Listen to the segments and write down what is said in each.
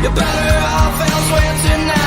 you're better off elsewhere tonight.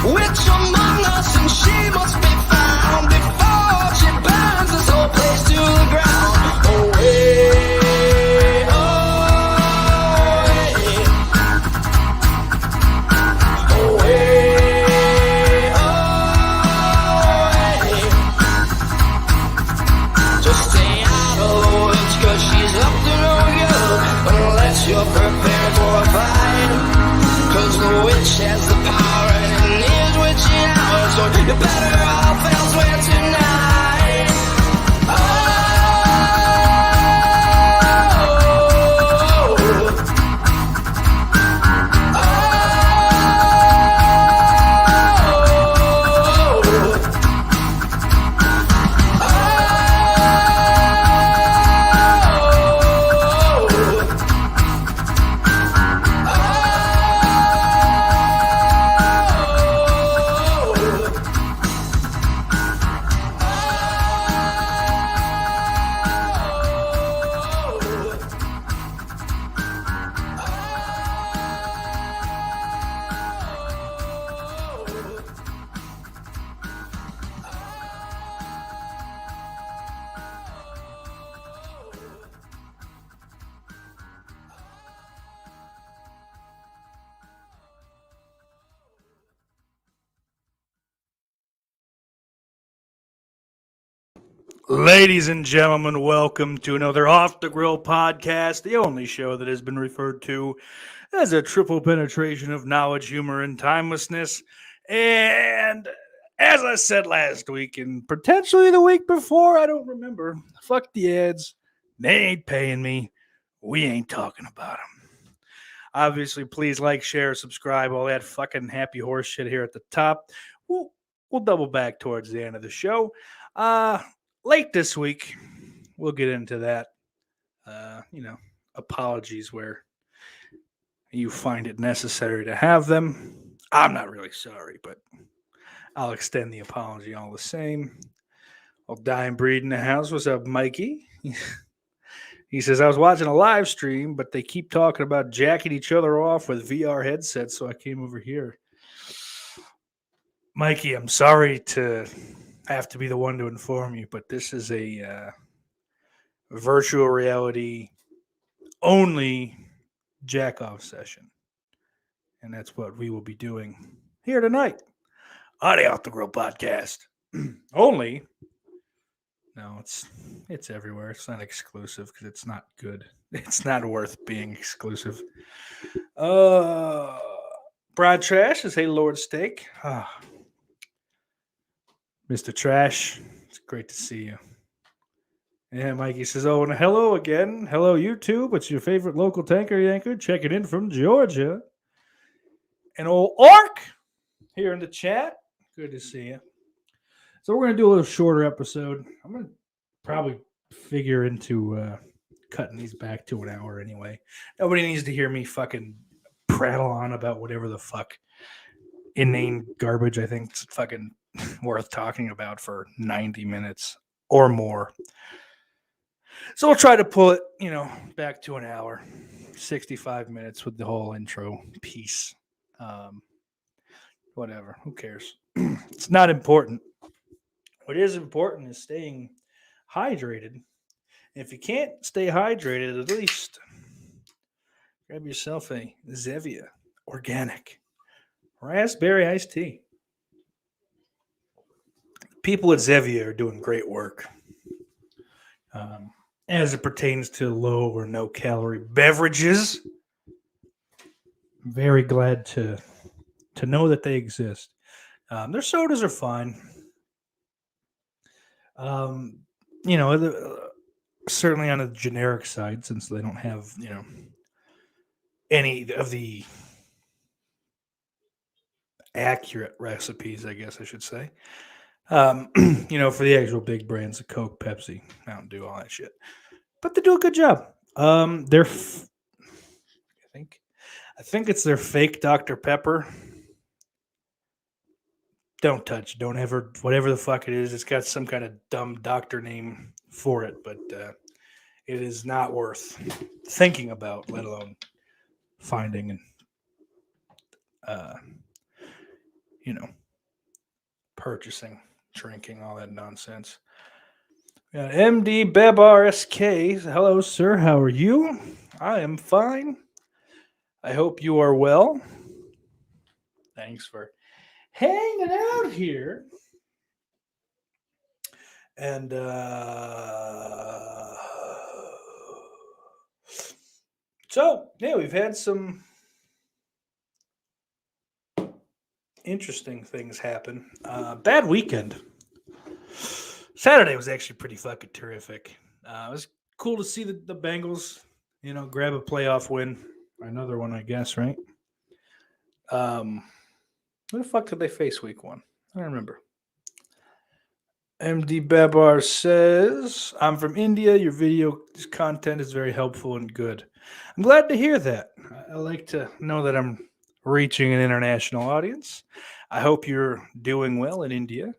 Witch among us, and she must be found before she burns this whole place to the ground. Away, away, away. Just stay out of the woods, 'cause she's up to no good unless you're prepared for a fight. 'Cause the witch has the power and is witching hours, so you're better off elsewhere tonight. Oh, Ladies and gentlemen, welcome to another Off the Grill podcast, the only show that has been referred to as a triple penetration of knowledge, humor, and timelessness. And as I said last week, and potentially the week before, I don't remember, fuck the ads. They ain't paying me. We ain't talking about them. Obviously, please like, share, subscribe, all that fucking happy horse shit here at the top. We'll double back towards the end of the show. Late this week, we'll get into that. Apologies where you find it necessary to have them. I'm not really sorry, but I'll extend the apology all the same. I'll die and breed in the house. What's up, Mikey? He says, I was watching a live stream, but they keep talking about jacking each other off with VR headsets, so I came over here. Mikey, I'm sorry to have to be the one to inform you, but this is a virtual reality only jack-off session. And that's what we will be doing here tonight on the Off the Grill podcast. Only, no, it's everywhere. It's not exclusive because it's not good. It's not worth being exclusive. Broad Trash says, hey, Lord Steak. Mr. Trash, it's great to see you. And Mikey says, oh, and hello again. Hello, YouTube. It's your favorite local tanker yanker checking in from Georgia. And old Orc here in the chat. Good to see you. So we're going to do a little shorter episode. I'm going to probably figure into cutting these back to an hour anyway. Nobody needs to hear me fucking prattle on about whatever the fuck inane garbage I think it's fucking worth talking about for 90 minutes or more. So we'll try to pull it, back to an hour, 65 minutes with the whole intro piece. Whatever, who cares? It's not important. What is important is staying hydrated. If you can't stay hydrated, at least grab yourself a Zevia organic raspberry iced tea. People at Zevia are doing great work as it pertains to low or no calorie beverages. I'm very glad to know that they exist. Their sodas are fine. You know, certainly on the generic side, since they don't have, any of the accurate recipes, I guess I should say. For the actual big brands, of Coke, Pepsi, Mountain Dew, all that shit. But they do a good job. I think it's their fake Dr. Pepper. Don't touch. Don't ever. Whatever the fuck it is, it's got some kind of dumb doctor name for it, but it is not worth thinking about, let alone finding and uh, purchasing, drinking, all that nonsense. MD Bebar SK. Hello, sir. How are you? I am fine. I hope you are well. Thanks for hanging out here. And so, yeah, we've had some interesting things happen. Bad weekend. Saturday was actually pretty fucking terrific. It was cool to see the Bengals, grab a playoff win. Another one, I guess, right? Who the fuck did they face week one? I don't remember. MD Babar says, I'm from India. Your video content is very helpful and good. I'm glad to hear that. I like to know that I'm reaching an international audience. I hope you're doing well in India.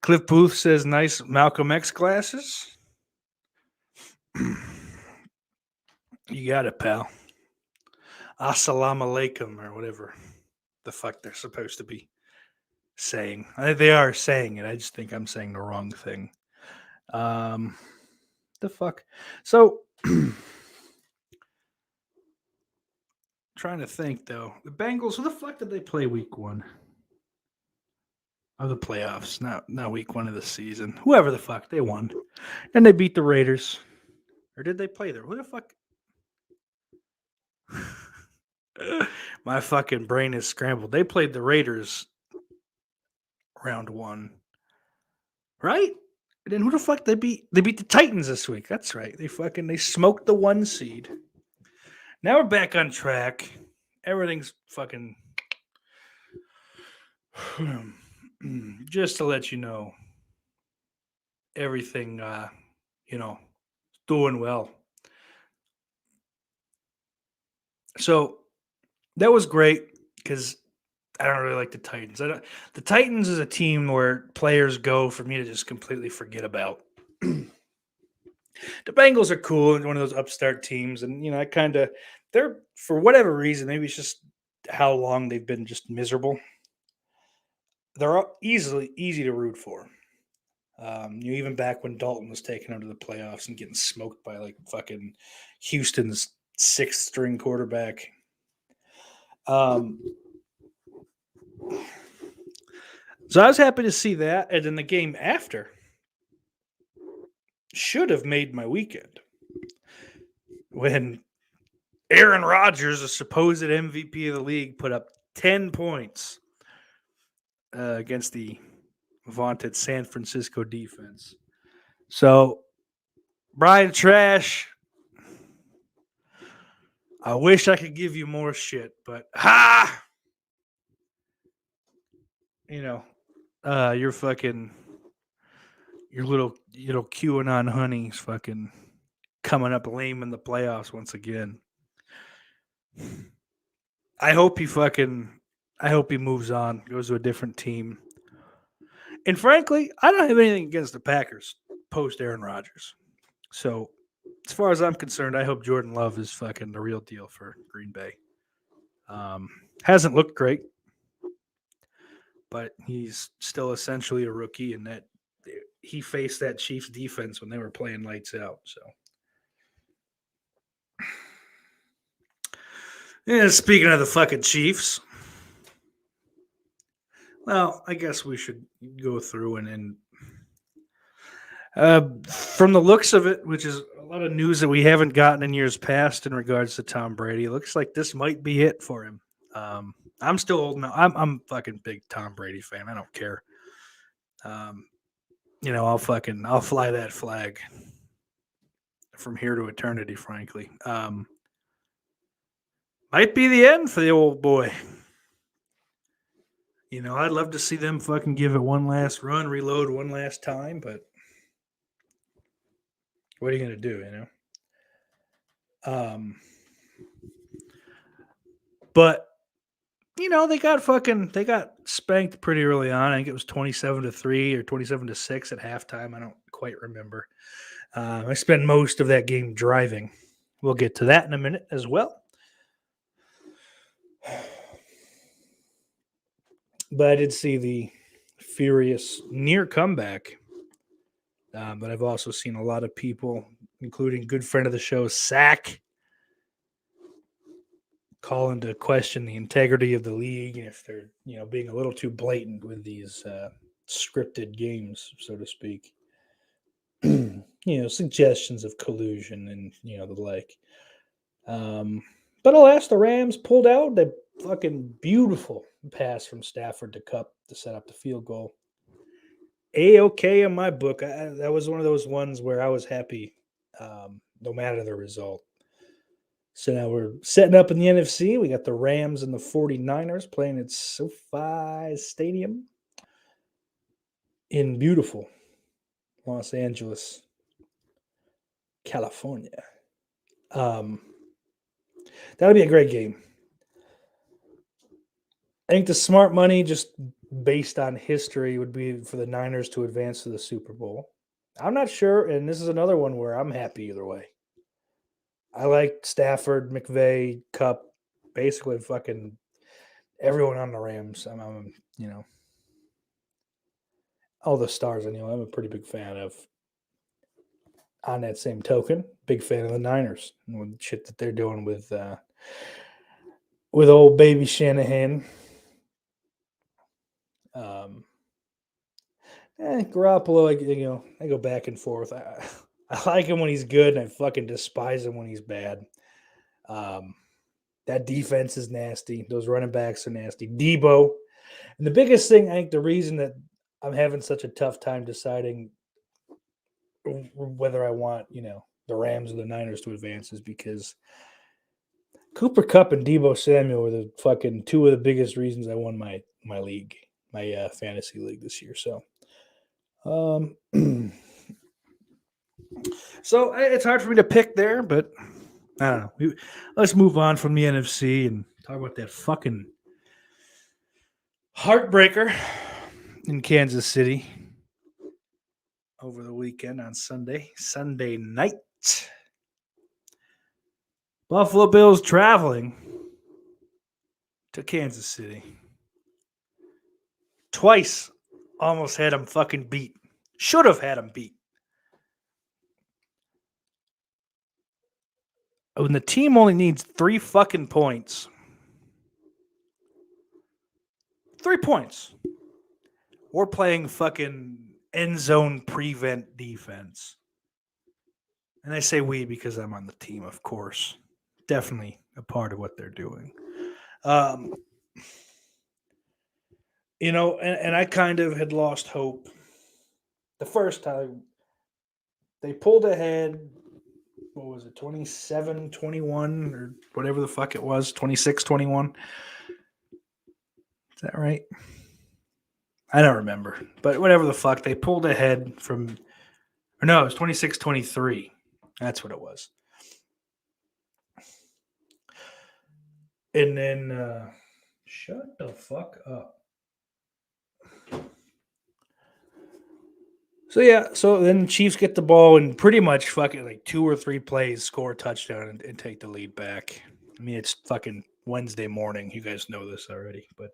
Cliff Booth says, nice Malcolm X glasses. You got it, pal. Assalamu alaikum, or whatever the fuck they're supposed to be saying. They are saying it. I just think I'm saying the wrong thing. The fuck? So, trying to think, though. The Bengals, who the fuck did they play week one of the playoffs? Not week one of the season. Whoever the fuck, they won. And they beat the Raiders. Or did they play there? Who the fuck? My fucking brain is scrambled. They played the Raiders round one. Right? And then who the fuck they beat? They beat the Titans this week. That's right. They smoked the 1 seed. Now we're back on track. Everything's fucking just to let you know. Everything doing well. So that was great because I don't really like the Titans. The Titans is a team where players go for me to just completely forget about. The Bengals are cool and one of those upstart teams, and they're, for whatever reason, maybe it's just how long they've been just miserable. They're easy to root for. Even back when Dalton was taken out of the playoffs and getting smoked by like fucking Houston's 6th string quarterback. So I was happy to see that, and then the game after should have made my weekend when Aaron Rodgers, a supposed MVP of the league, put up 10 points against the vaunted San Francisco defense. So, Brian Trash, I wish I could give you more shit, but your little QAnon honey's fucking coming up lame in the playoffs once again. I hope he moves on, goes to a different team. And frankly, I don't have anything against the Packers post Aaron Rodgers. So, as far as I'm concerned, I hope Jordan Love is fucking the real deal for Green Bay. Hasn't looked great, but he's still essentially a rookie, and that he faced that Chiefs defense when they were playing lights out. So, yeah. Speaking of the fucking Chiefs, well, I guess we should go through and from the looks of it, which is a lot of news that we haven't gotten in years past in regards to Tom Brady, it looks like this might be it for him. I'm still old now. I'm fucking big Tom Brady fan. I don't care. I'll fly that flag from here to eternity, frankly. Might be the end for the old boy. I'd love to see them fucking give it one last run, reload one last time, but what are you going to do, But they got spanked pretty early on. I think it was 27-3 or 27-6 at halftime. I don't quite remember. I spent most of that game driving. We'll get to that in a minute as well. But I did see the furious near comeback. But I've also seen a lot of people, including good friend of the show, Sack, call into question the integrity of the league and if they're, being a little too blatant with these scripted games, so to speak. Suggestions of collusion and, the like. But alas, the Rams pulled out the fucking beautiful pass from Stafford to Cup to set up the field goal. A-okay in my book. That was one of those ones where I was happy no matter the result. So now we're setting up in the NFC. We got the Rams and the 49ers playing at SoFi Stadium in beautiful Los Angeles, California. That'll be a great game. I think the smart money, just based on history, would be for the Niners to advance to the Super Bowl. I'm not sure, and this is another one where I'm happy either way. I like Stafford, McVay, Cup, basically fucking everyone on the Rams. I'm all the stars. I'm a pretty big fan of. On that same token, big fan of the Niners and the shit that they're doing with old baby Shanahan. Garoppolo, I go back and forth. I like him when he's good, and I fucking despise him when he's bad. That defense is nasty. Those running backs are nasty. Debo. And the biggest thing, I think the reason that I'm having such a tough time deciding whether I want, the Rams or the Niners to advance is because Cooper Kupp and Debo Samuel were the fucking two of the biggest reasons I won my league, my fantasy league this year. So, so it's hard for me to pick there, but I don't know. Let's move on from the NFC and talk about that fucking heartbreaker in Kansas City over the weekend on Sunday night. Buffalo Bills traveling to Kansas City. Twice almost had him fucking beat. Should have had him beat. When the team only needs 3 fucking points. 3 points. We're playing fucking end zone prevent defense. And I say we because I'm on the team, of course. Definitely a part of what they're doing. And I kind of had lost hope the first time. They pulled ahead, what was it, 27-21 or whatever the fuck it was, 26-21. Is that right? I don't remember. But whatever the fuck, they pulled ahead from, or no, it was 26-23. That's what it was. And then, shut the fuck up. So then Chiefs get the ball and pretty much fucking like 2 or 3 plays, score a touchdown and take the lead back. I mean, it's fucking Wednesday morning. You guys know this already. But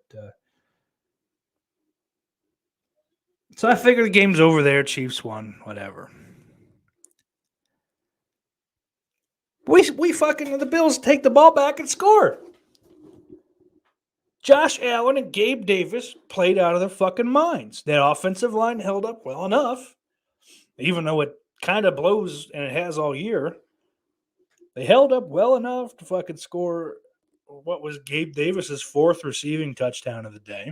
so I figured the game's over there. Chiefs won, whatever. We fucking, the Bills take the ball back and score. Josh Allen and Gabe Davis played out of their fucking minds. That offensive line held up well enough, even though it kind of blows, and it has all year. They held up well enough to fucking score what was Gabe Davis's 4th receiving touchdown of the day.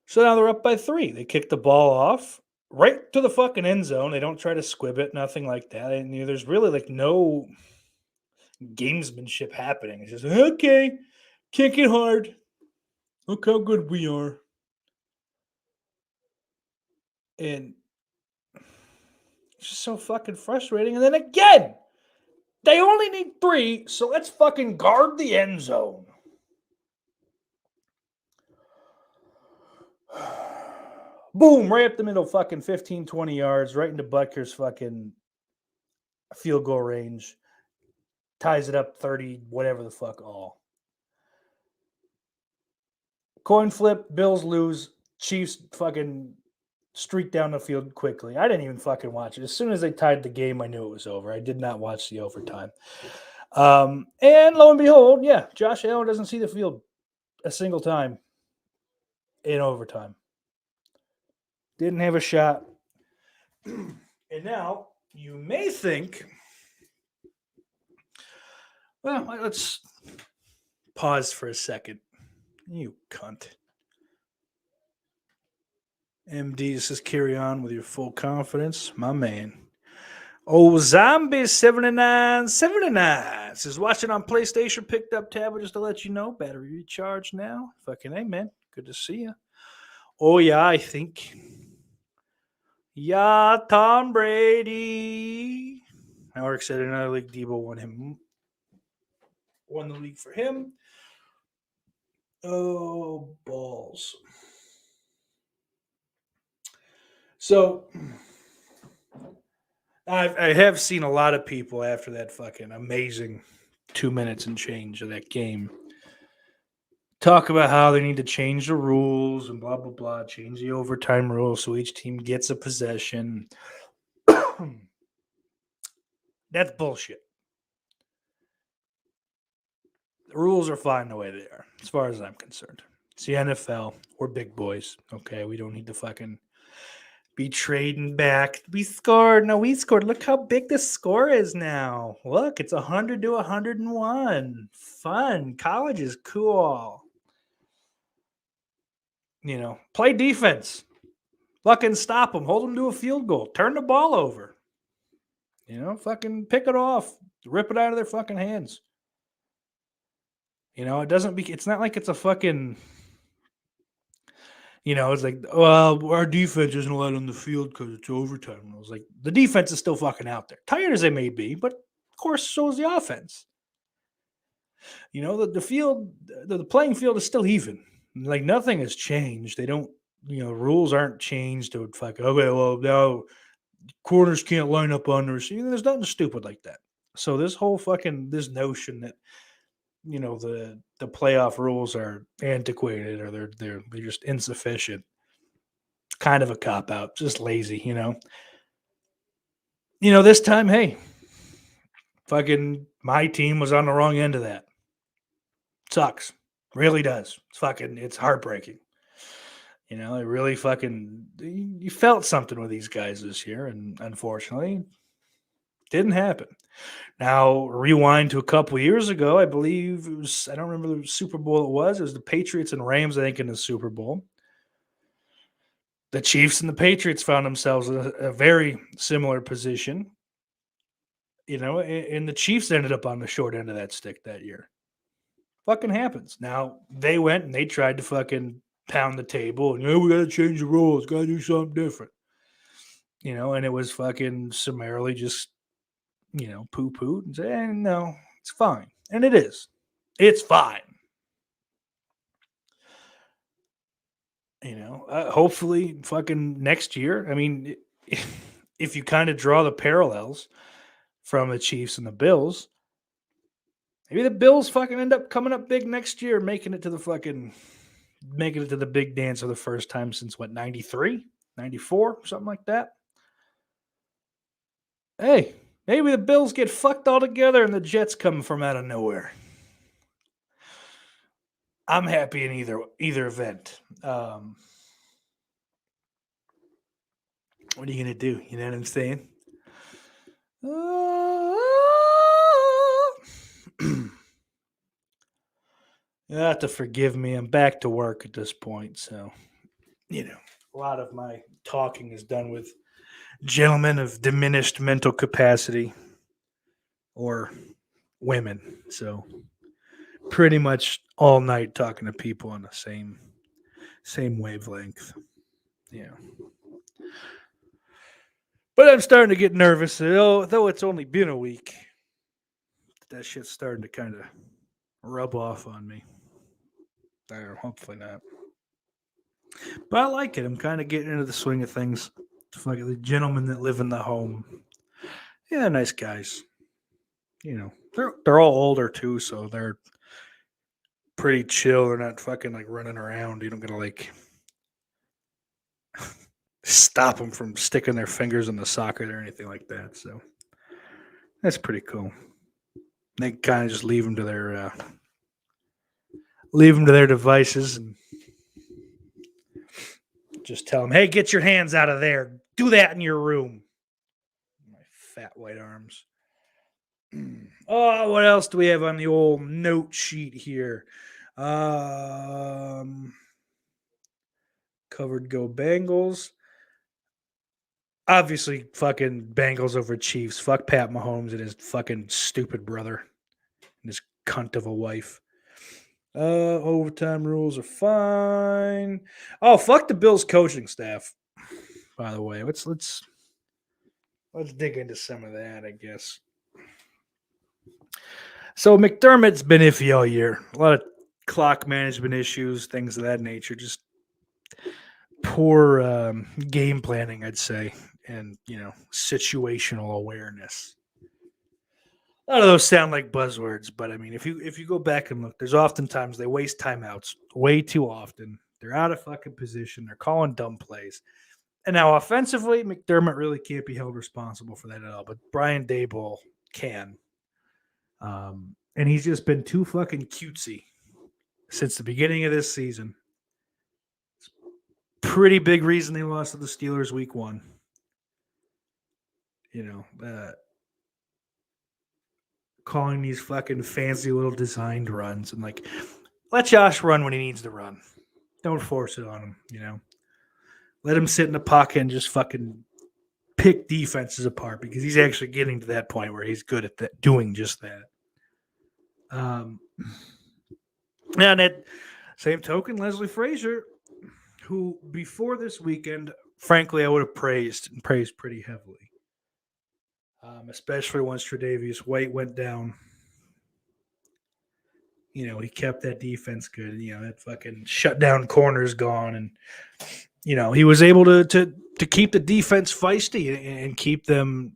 So now they're up by 3. They kick the ball off right to the fucking end zone. They don't try to squib it, nothing like that. And there's really like no gamesmanship happening. It's just, okay, kick it hard. Look how good we are. And it's just so fucking frustrating. And then again, they only need 3, so let's fucking guard the end zone. Boom, right up the middle, fucking 15, 20 yards, right into Butker's fucking field goal range. Ties it up 30, whatever the fuck all. Coin flip, Bills lose, Chiefs fucking streak down the field quickly. I didn't even fucking watch it. As soon as they tied the game, I knew it was over. I did not watch the overtime. And lo and behold, yeah, Josh Allen doesn't see the field a single time in overtime. Didn't have a shot. And now you may think, well, let's pause for a second. You cunt. MD says carry on with your full confidence. My man. Oh, Zombie 79 says watching on PlayStation, picked up tablet just to let you know. Battery recharged now. Fucking hey, man. Good to see you. Oh, yeah, I think. Yeah, Tom Brady. Howard said another league, Debo won the league for him. Oh, balls. So, I have seen a lot of people after that fucking amazing 2 minutes and change of that game talk about how they need to change the rules and blah, blah, blah, change the overtime rules so each team gets a possession. That's bullshit. The rules are fine the way they are, as far as I'm concerned. It's the NFL. We're big boys, okay? We don't need to fucking be trading back. We scored. No, we scored. Look how big the score is now. Look, it's 100 to 101. Fun. College is cool. Play defense. Fucking stop them. Hold them to a field goal. Turn the ball over. Fucking pick it off. Rip it out of their fucking hands. It's not like it's a fucking, it's like, well, our defense isn't allowed on the field because it's overtime. And I was like, the defense is still fucking out there. Tired as they may be, but of course, so is the offense. The field, the playing field is still even. Like nothing has changed. They don't, rules aren't changed to fucking, okay, well, now corners can't line up on the receiver. There's nothing stupid like that. So this whole fucking, this notion that, the playoff rules are antiquated or they're just insufficient. Kind of a cop out, just lazy, This time, hey, fucking my team was on the wrong end of that. Sucks. Really does. It's heartbreaking. It really fucking, you felt something with these guys this year, and unfortunately, didn't happen. Now, rewind to a couple years ago, I believe it was, I don't remember the Super Bowl it was the Patriots and Rams, I think, in the Super Bowl. The Chiefs and the Patriots found themselves in a very similar position, and the Chiefs ended up on the short end of that stick that year. Fucking happens. Now, they went and they tried to fucking pound the table and, we got to change the rules, got to do something different. And it was fucking summarily just, poo-pooed and say, no, it's fine. And it is. It's fine. Hopefully fucking next year. I mean, if you kind of draw the parallels from the Chiefs and the Bills, maybe the Bills fucking end up coming up big next year, making it to the big dance for the first time since 93, 94, something like that. Hey, maybe the Bills get fucked all together and the Jets come from out of nowhere. I'm happy in either event. What are you going to do? You know what I'm saying? You have to forgive me. I'm back to work at this point, so a lot of my talking is done with gentlemen of diminished mental capacity or women. So pretty much all night talking to people on the same wavelength. Yeah. But I'm starting to get nervous, though it's only been a week. That shit's starting to kind of rub off on me. Or hopefully not. But I like it. I'm kind of getting into the swing of things. Like the gentlemen that live in the home. Yeah, nice guys. They're all older too, so they're pretty chill. They're not fucking like running around. You don't gotta like stop them from sticking their fingers in the socket or anything like that. So that's pretty cool. They kind of just leave them to their devices and just tell them, "Hey, get your hands out of there. Do that in your room." My fat white arms. Oh, what else do we have on the old note sheet here? Covered go Bengals. Obviously, fucking Bengals over Chiefs. Fuck Pat Mahomes and his fucking stupid brother and his cunt of a wife. Overtime rules are fine. Oh, fuck the Bills coaching staff. By the way, let's dig into some of that, I guess. So McDermott's been iffy all year. A lot of clock management issues, things of that nature. Just poor game planning, I'd say, and situational awareness. A lot of those sound like buzzwords, but I mean, if you go back and look, there's oftentimes they waste timeouts way too often. They're out of fucking position. They're calling dumb plays. And now offensively, McDermott really can't be held responsible for that at all. But Brian Daboll can. And he's just been too fucking cutesy since the beginning of this season. It's pretty big reason they lost to the Steelers week 1. Calling these fucking fancy little designed runs and like, let Josh run when he needs to run. Don't force it on him, Let him sit in the pocket and just fucking pick defenses apart because he's actually getting to that point where he's good at doing just that. And at same token, Leslie Frazier, who before this weekend, frankly, I would have praised pretty heavily. Especially once Tre'Davious White went down. He kept that defense good. That fucking shutdown corner is gone. And, he was able to keep the defense feisty and keep them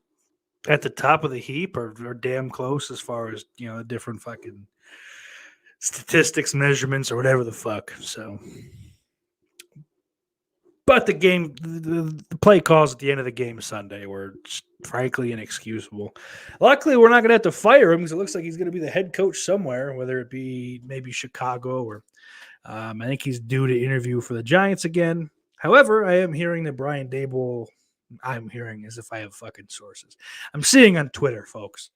at the top of the heap or damn close as far as, the different fucking statistics, measurements, or whatever the fuck. So, but the game, the play calls at the end of the game Sunday were frankly inexcusable. Luckily, we're not going to have to fire him because it looks like he's going to be the head coach somewhere, whether it be maybe Chicago or I think he's due to interview for the Giants again. However, I am hearing that Brian Daboll, I'm hearing as if I have fucking sources. I'm seeing on Twitter, folks.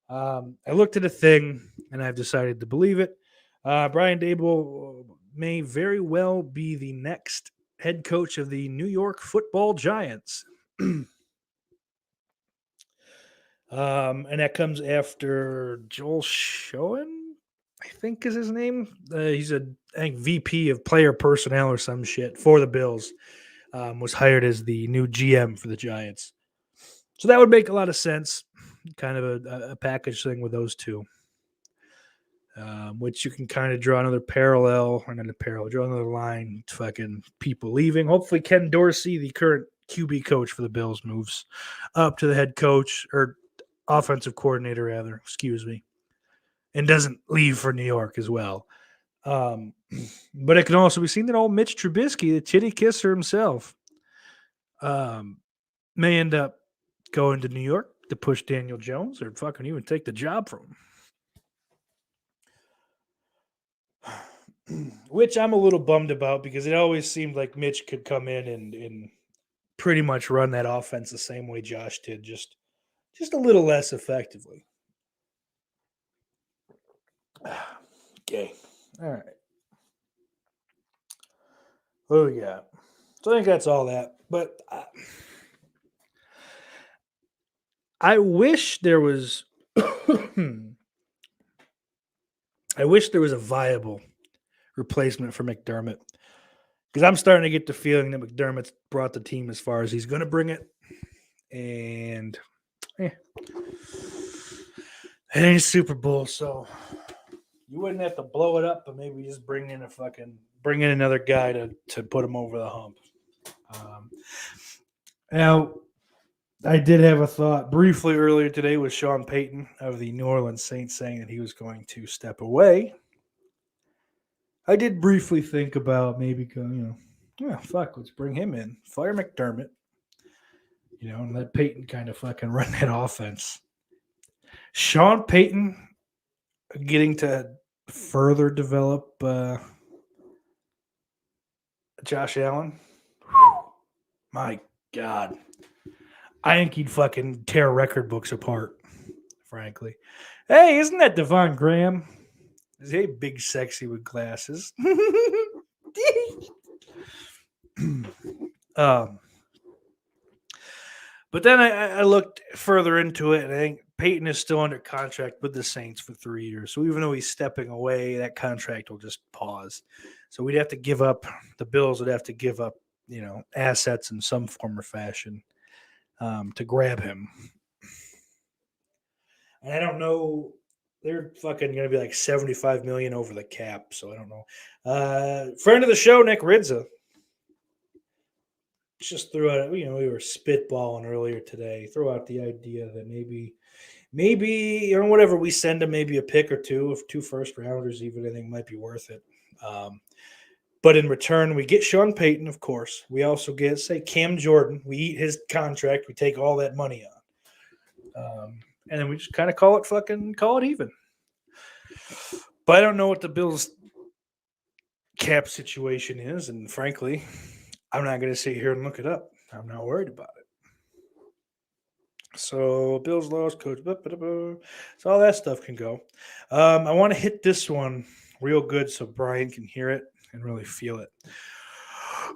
I looked at a thing and I've decided to believe it. Brian Daboll may very well be the next head coach of the New York Football Giants. And that comes after Joel Schoen, I think is his name. He's I think VP of player personnel or some shit for the Bills. Was hired as the new GM for the Giants. So that would make a lot of sense. Kind of a package thing with those two. Which you can kind of draw another parallel, draw another line to fucking people leaving. Hopefully Ken Dorsey, the current QB coach for the Bills, moves up to the head coach or offensive coordinator, rather, and doesn't leave for New York as well. But it can also be seen that old Mitch Trubisky, the titty kisser himself, may end up going to New York to push Daniel Jones or fucking even take the job from him. Which I'm a little bummed about because it always seemed like Mitch could come in and pretty much run that offense the same way Josh did, just a little less effectively. Okay. All right. What do we got? So I think that's all that. But I wish there was I wish there was a viable replacement for McDermott. Because I'm starting to get the feeling that McDermott's brought the team as far as he's going to bring it. And it ain't Super Bowl, so you wouldn't have to blow it up, but maybe just bring in another guy to put him over the hump. Now, I did have a thought briefly earlier today with Sean Payton of the New Orleans Saints saying that he was going to step away. I did briefly think about maybe going, let's bring him in. Fire McDermott. And let Payton kind of fucking run that offense. Sean Payton getting to further develop Josh Allen. Whew. My God. I think he'd fucking tear record books apart, frankly. Hey, isn't that Devon Graham? Hey, big sexy with glasses. But then I looked further into it, and I think Payton is still under contract with the Saints for 3 years. So even though he's stepping away, that contract will just pause. So we'd have to give up – the Bills would have to give up, assets in some form or fashion to grab him. And I don't know – they're fucking going to be like $75 million over the cap, so I don't know. Friend of the show, Nick Ridza, just threw out, we were spitballing earlier today, throw out the idea that maybe, whatever we send him, maybe a pick or two, if 2 first rounders even, I think might be worth it. But in return, we get Sean Payton, of course. We also get, say, Cam Jordan. We eat his contract. We take all that money on. And then we just kind of call it even. But I don't know what the Bills' cap situation is, and frankly, I'm not going to sit here and look it up. I'm not worried about it. So Bills lost, coach. So all that stuff can go. I want to hit this one real good so Brian can hear it and really feel it.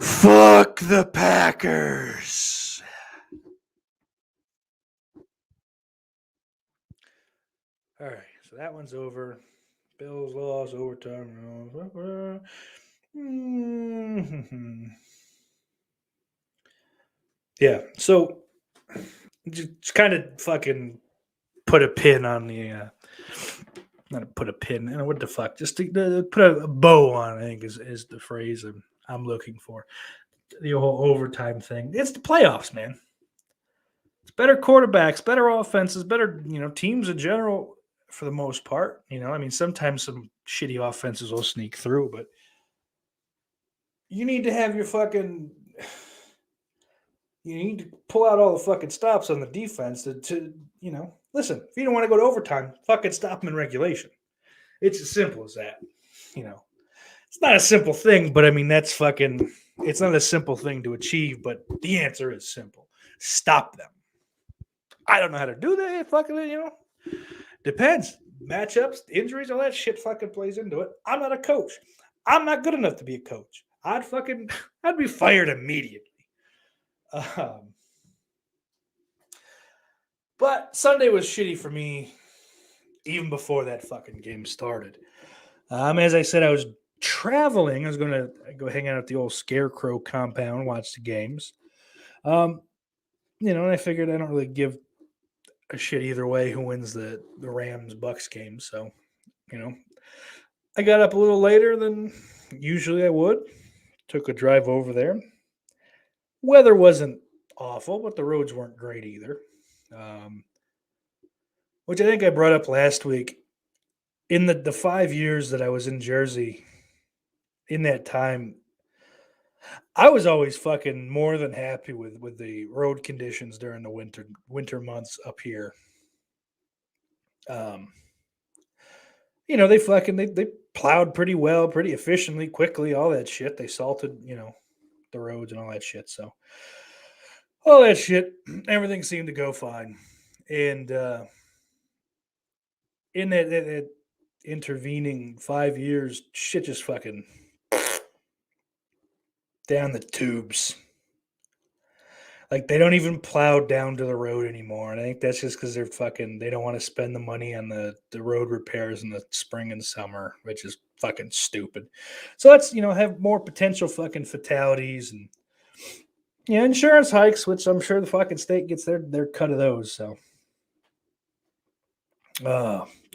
Fuck the Packers. All right, so that one's over. Bills lost, overtime. Yeah, so just kind of fucking put a pin on the not put a pin, what the fuck, just to put a bow on, I think is the phrase I'm looking for. The whole overtime thing. It's the playoffs, man. It's better quarterbacks, better offenses, better, teams in general for the most part. Sometimes some shitty offenses will sneak through, but you need to have your fucking you need to pull out all the fucking stops on the defense to listen, if you don't want to go to overtime, fucking stop them in regulation. It's as simple as that. It's not a simple thing, but that's it's not a simple thing to achieve, but the answer is simple. Stop them. I don't know how to do that. Fucking, depends. Matchups, injuries, all that shit fucking plays into it. I'm not a coach. I'm not good enough to be a coach. I'd be fired immediately. But Sunday was shitty for me even before that fucking game started. As I said, I was traveling. I was going to go hang out at the old Scarecrow compound, watch the games. And I figured I don't really give a shit either way who wins the Rams-Bucks game. So, I got up a little later than usually I would. Took a drive over there. Weather wasn't awful, but the roads weren't great either. Which I think I brought up last week. In the 5 years that I was in Jersey, in that time, I was always fucking more than happy with the road conditions during the winter months up here. They plowed pretty well, pretty efficiently, quickly, all that shit. They salted, the roads and all that shit. So all that shit, everything seemed to go fine. And in that intervening 5 years, shit just fucking down the tubes. Like, they don't even plow down to the road anymore. And I think that's just because they don't want to spend the money on the road repairs in the spring and summer, which is fucking stupid. So let's, have more potential fucking fatalities and, insurance hikes, which I'm sure the fucking state gets their cut of those. So,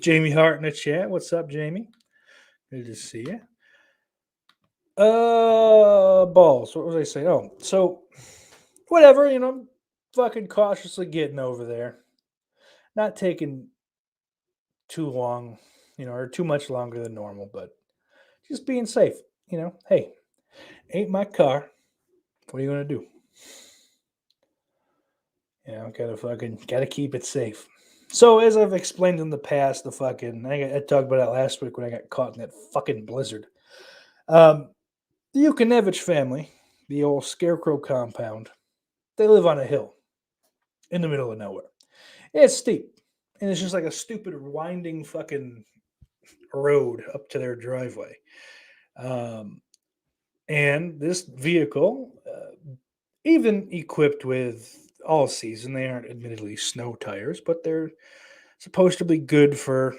Jamie Hart in the chat. What's up, Jamie? Good to see you. Balls. What was I saying? Oh, so whatever, fucking cautiously getting over there. Not taking too long, or too much longer than normal, but just being safe. Hey, ain't my car. What are you gonna do? Gotta keep it safe. So as I've explained in the past, I talked about that last week when I got caught in that fucking blizzard. The Yukonevich family, the old Scarecrow compound, they live on a hill in the middle of nowhere. It's steep, and it's just like a stupid winding fucking road up to their driveway. And this vehicle, even equipped with all season, they aren't admittedly snow tires, but they're supposed to be good for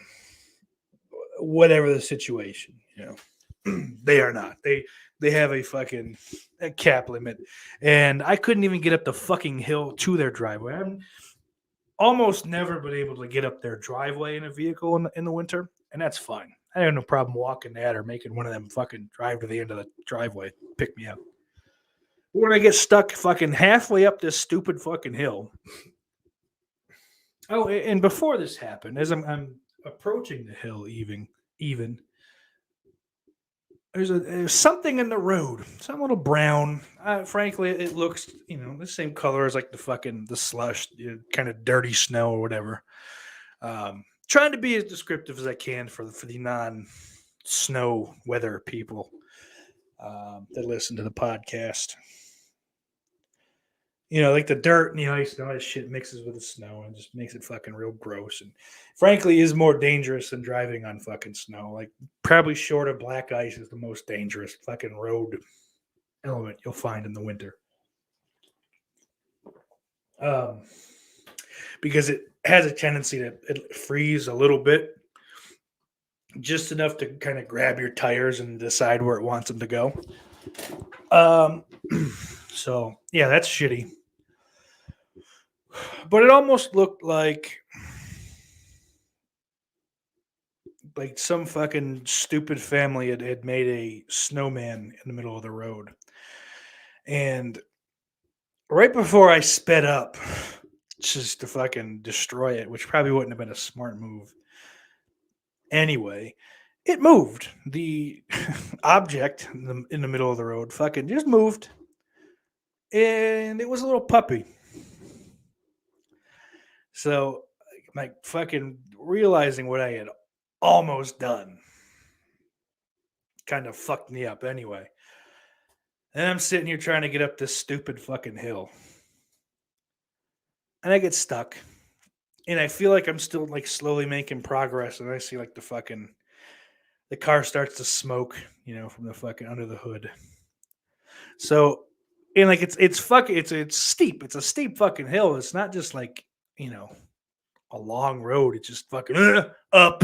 whatever the situation. They are not. They have a cap limit, and I couldn't even get up the fucking hill to their driveway. I'm almost never been able to get up their driveway in a vehicle in the winter, and that's fine. I have no problem walking that or making one of them fucking drive to the end of the driveway, pick me up. But when I get stuck fucking halfway up this stupid fucking hill. Oh, and before this happened, as I'm approaching the hill, even there's something in the road, some little brown. Frankly, it looks the same color as like the slush, kind of dirty snow or whatever. Trying to be as descriptive as I can for the non-snow weather people that listen to the podcast. Like the dirt and the ice and all that shit mixes with the snow and just makes it fucking real gross. And frankly, is more dangerous than driving on fucking snow. Like, probably short of black ice is the most dangerous fucking road element you'll find in the winter. Because it has a tendency to freeze a little bit, just enough to kind of grab your tires and decide where it wants them to go. So yeah, that's shitty. But it almost looked like some fucking stupid family had made a snowman in the middle of the road. And right before I sped up just to fucking destroy it, which probably wouldn't have been a smart move anyway, it moved. The object in the middle of the road fucking just moved. And it was a little puppy. So, like, fucking realizing what I had almost done kind of fucked me up anyway. And I'm sitting here trying to get up this stupid fucking hill. And I get stuck. And I feel like I'm still like slowly making progress. And I see like the car starts to smoke, from the fucking under the hood. So, and like it's steep. It's a steep fucking hill. It's not just like, a long road. It's just fucking up.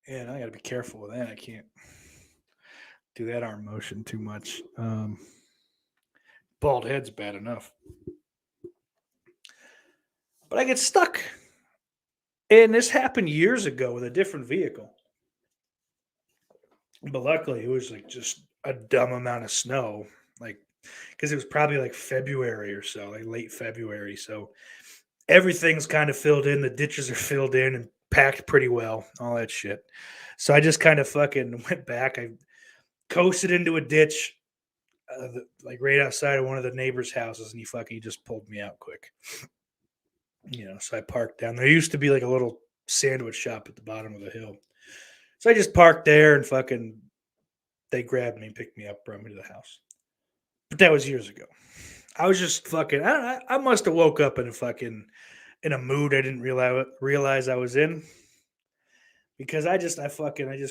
And I got to be careful with that. I can't do that arm motion too much. Bald head's bad enough. But I get stuck. And this happened years ago with a different vehicle. But luckily, it was like just a dumb amount of snow. Like, because it was probably like February or so, like late February. So everything's kind of filled in. The ditches are filled in and packed pretty well, all that shit. So I just kind of fucking went back. I coasted into a ditch, like right outside of one of the neighbors' houses, and he just pulled me out quick. So I parked down. There used to be like a little sandwich shop at the bottom of the hill. So I just parked there and they grabbed me and picked me up, brought me to the house. But that was years ago. I was just I must have woke up in a mood I didn't realize I was in. because I just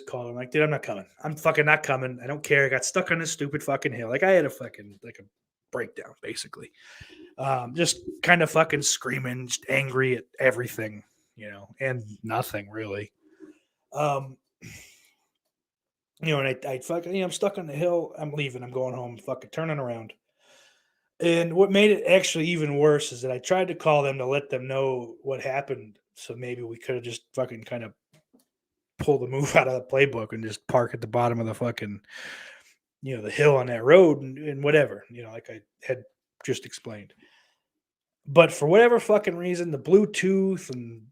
called him like, dude, I'm not coming. I'm fucking not coming. I don't care. I got stuck on this stupid fucking hill. Like I had a fucking like a breakdown basically. Just kind of fucking screaming, just angry at everything, and nothing really. And I fucking, I'm stuck on the hill. I'm leaving. I'm going home. Fucking turning around. And what made it actually even worse is that I tried to call them to let them know what happened. So maybe we could have just fucking kind of pulled the move out of the playbook and just park at the bottom of the fucking, the hill on that road and whatever, like I had just explained. But for whatever fucking reason, the Bluetooth and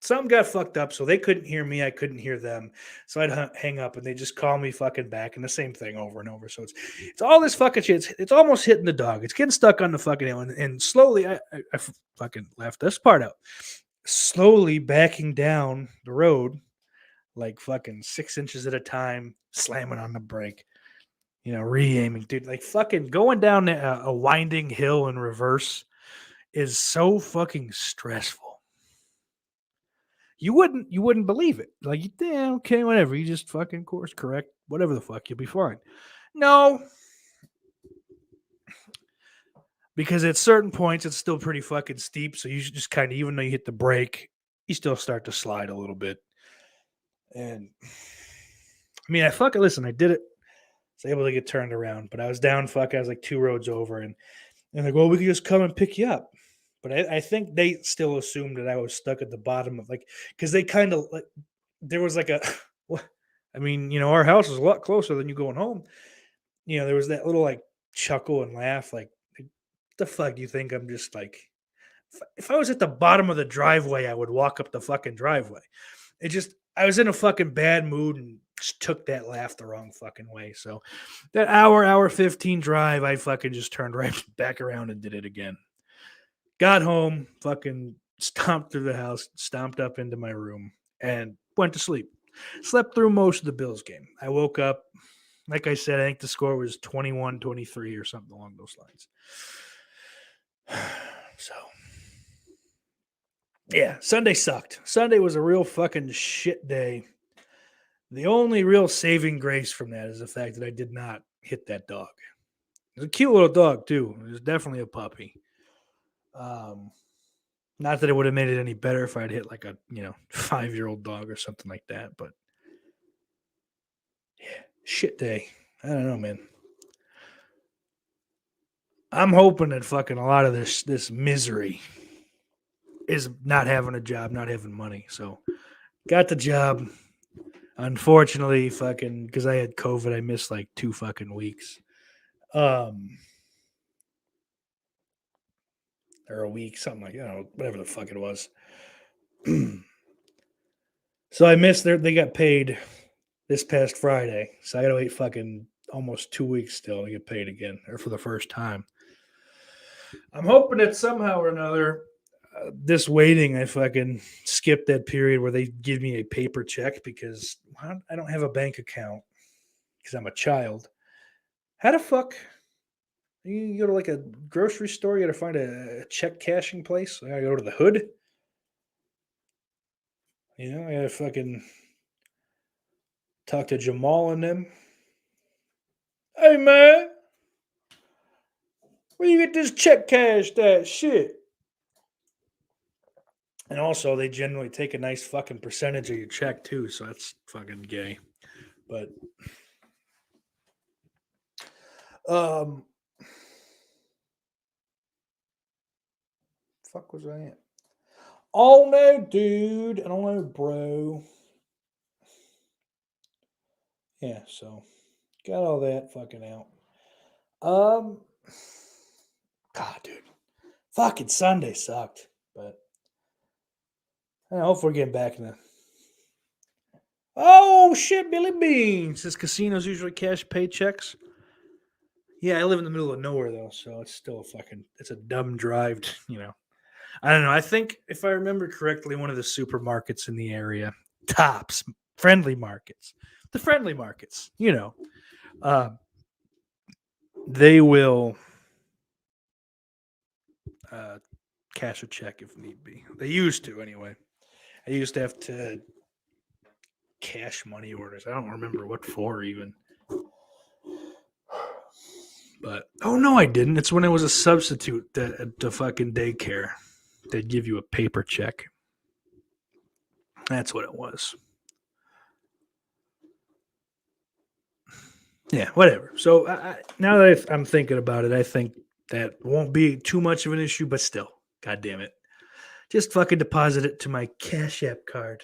some got fucked up, so they couldn't hear me. I couldn't hear them. So I'd hang up, and they just call me fucking back, and the same thing over and over. So it's all this fucking shit. It's almost hitting the dog. It's getting stuck on the fucking hill, and slowly, I fucking left this part out. Slowly backing down the road, like fucking 6 inches at a time, slamming on the brake. Re-aiming, dude. Like fucking going down a winding hill in reverse is so fucking stressful. You wouldn't believe it. Like, yeah, okay, whatever. You just fucking course correct, whatever the fuck, you'll be fine. No, because at certain points it's still pretty fucking steep. So you should just kind of, even though you hit the brake, you still start to slide a little bit. And I mean, I did it. I was able to get turned around, but I was down. I was like 2 roads over, and like, well, we could just come and pick you up. But I think they still assumed that I was stuck at the bottom of because they kind of like there was like a, I mean, our house is a lot closer than you going home. There was that little like chuckle and laugh, like, the fuck do you think I'm just like, if I was at the bottom of the driveway, I would walk up the fucking driveway. I was in a fucking bad mood and just took that laugh the wrong fucking way. So that hour 15 drive, I fucking just turned right back around and did it again. Got home, fucking stomped through the house, stomped up into my room, and went to sleep. Slept through most of the Bills game. I woke up, like I said, I think the score was 21-23 or something along those lines. So, yeah, Sunday sucked. Sunday was a real fucking shit day. The only real saving grace from that is the fact that I did not hit that dog. It was a cute little dog, too. It was definitely a puppy. Not that it would have made it any better if I'd hit like a 5-year-old dog or something like that, but yeah, shit day. I don't know, man. I'm hoping that fucking a lot of this misery is not having a job, not having money. So got the job. Unfortunately, fucking because I had COVID, I missed like 2 fucking weeks. Or a week, something like, whatever the fuck it was. So I missed they got paid this past Friday. So I got to wait fucking almost 2 weeks still to get paid again, or for the first time. I'm hoping that somehow or another, this waiting, I fucking skip that period where they give me a paper check because I don't have a bank account because I'm a child. How the fuck? You go to like a grocery store, you got to find a check cashing place. I got to go to the hood. I got to fucking talk to Jamal and them. Hey, man. Where you get this check cashed at? Shit. And also, they generally take a nice fucking percentage of your check, too. So that's fucking gay. But, fuck was I at? Oh, no, dude. I don't know, bro. Yeah, so got all that fucking out. God, dude. Fucking Sunday sucked. But I hope we're getting back in the. Oh, shit, Billy Beans. Says casinos usually cash paychecks. Yeah, I live in the middle of nowhere, though, so it's still it's a dumb drive, I don't know. I think, if I remember correctly, one of the supermarkets in the area, Tops, Friendly Markets, the Friendly Markets, they will cash a check if need be. They used to, anyway. I used to have to cash money orders. I don't remember what for even. But oh no, I didn't. It's when I was a substitute at the fucking daycare. They'd give you a paper check. That's what it was. Yeah, whatever. So now that I'm thinking about it, I think that won't be too much of an issue. But still, god damn it, just fucking deposit it to my Cash App card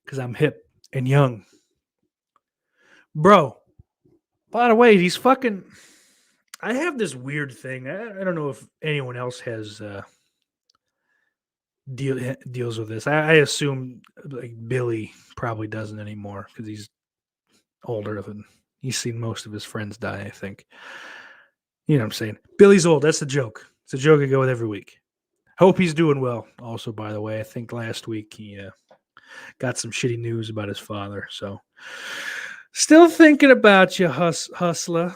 because I'm hip and young, bro. By the way, these fucking. I have this weird thing. I don't know if anyone else has deals with this. I assume like Billy probably doesn't anymore because he's older than he's seen most of his friends die. I think. You know what I'm saying? Billy's old. That's the joke. It's a joke I go with every week. Hope he's doing well. Also, by the way, I think last week he got some shitty news about his father. So, still thinking about you, hustler.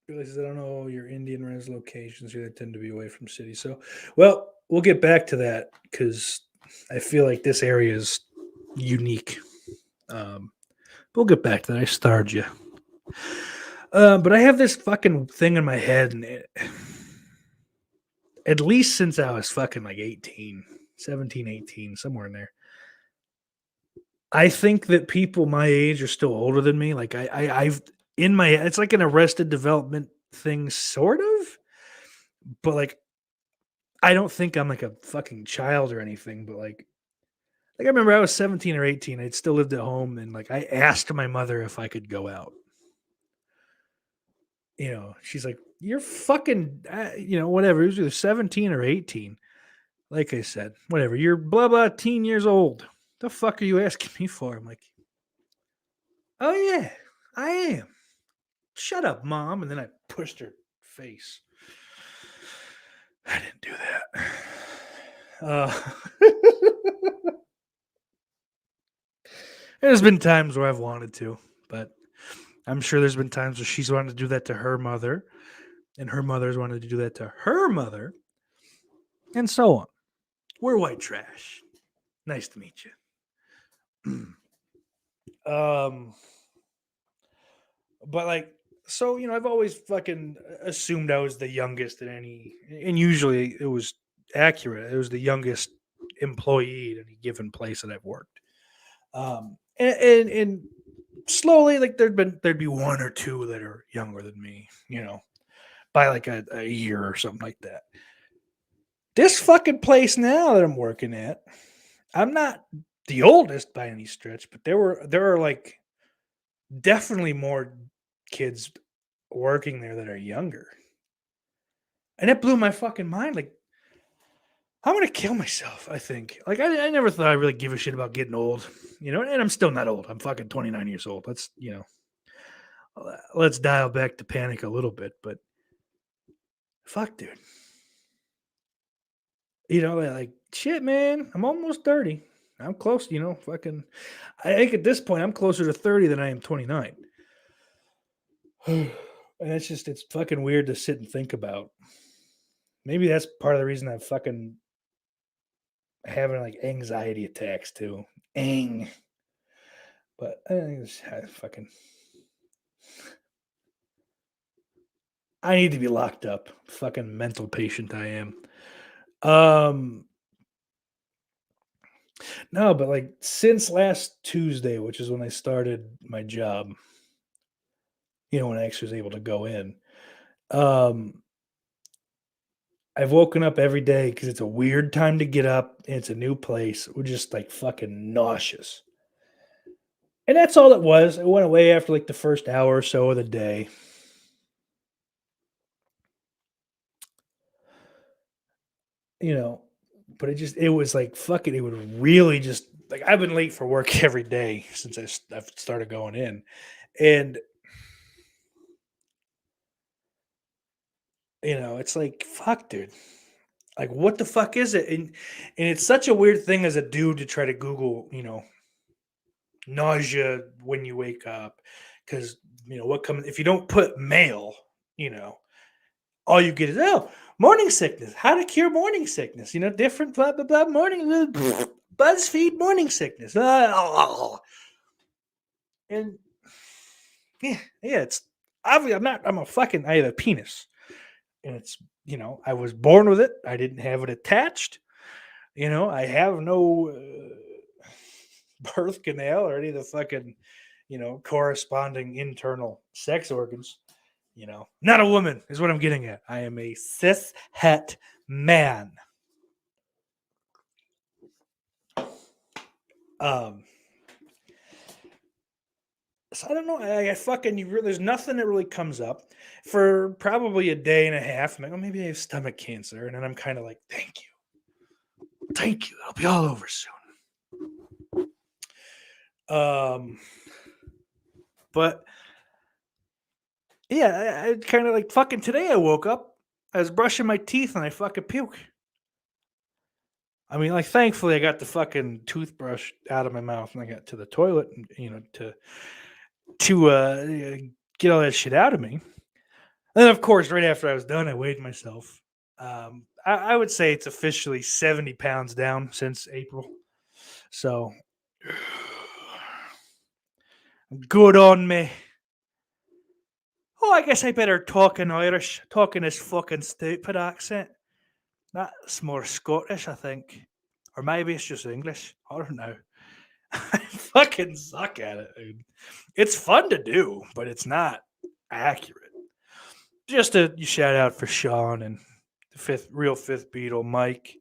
Billy says, I don't know your Indian res locations here that tend to be away from cities. So, well, we'll get back to that because I feel like this area is unique. We'll get back to that. I starred you. But I have this fucking thing in my head, and at least since I was fucking like 18, 17, 18, somewhere in there. I think that people my age are still older than me. Like I've in my it's like an Arrested Development thing, sort of. But like I don't think I'm like a fucking child or anything, but like I remember I was 17 or 18, I'd still lived at home, and like I asked my mother if I could go out. You know, she's like, "You're fucking, whatever." It was either 17 or 18. Like I said, whatever. You're blah blah teen years old. The fuck are you asking me for? I'm like, oh yeah, I am. Shut up, mom. And then I pushed her face. I didn't do that. There's been times where I've wanted to, but I'm sure there's been times where she's wanted to do that to her mother, and her mother's wanted to do that to her mother, and so on. We're white trash. Nice to meet you. But like, so I've always fucking assumed I was the youngest in any, and usually it was accurate. It was the youngest employee at any given place that I've worked. And slowly, like there'd be one or two that are younger than me, by like a year or something like that. This fucking place now that I'm working at, I'm not the oldest by any stretch, but there are like definitely more kids working there that are younger. And it blew my fucking mind. Like, I'm gonna kill myself, I think. Like I never thought I really give a shit about getting old, and I'm still not old. I'm fucking 29 years old. Let's dial back to panic a little bit, but fuck, dude. Like shit, man. I'm almost 30. I'm close, fucking. I think at this point I'm closer to 30 than I am 29. And it's fucking weird to sit and think about. Maybe that's part of the reason I'm fucking having like anxiety attacks too. But I think I need to be locked up. Fucking mental patient I am. No, but like since last Tuesday, which is when I started my job, when I actually was able to go in, I've woken up every day because it's a weird time to get up and it's a new place. We're just like fucking nauseous. And that's all it was. It went away after like the first hour or so of the day. But it was like fucking, it would really just like, I've been late for work every day since I've started going in. And, it's like, fuck, dude. Like, what the fuck is it? And it's such a weird thing as a dude to try to Google, nausea when you wake up. Because, what comes, if you don't put male, all you get is, oh, morning sickness. How to cure morning sickness. Different blah, blah, blah, morning, BuzzFeed morning sickness. And yeah, it's obviously I have a penis. And it's, I was born with it. I didn't have it attached. I have no birth canal or any of the fucking, corresponding internal sex organs. Not a woman is what I'm getting at. I am a cis het man. So I don't know. I fucking there's nothing that really comes up for probably a day and a half. I'm like, oh, maybe I have stomach cancer, and then I'm kind of like, thank you. It'll be all over soon. But yeah, I kind of like fucking today. I woke up, I was brushing my teeth, and I fucking puke. I mean, like, thankfully, I got the fucking toothbrush out of my mouth, and I got to the toilet, to get all that shit out of me. And then, of course, right after I was done, I weighed myself. I would say it's officially 70 pounds down since April. So, good on me. Oh, I guess I better talk in Irish, talk in this fucking stupid accent. That's more Scottish, I think. Or maybe it's just English. I don't know. I fucking suck at it, dude. It's fun to do, but it's not accurate. Just a shout out for Sean and the fifth Beatle, Mike,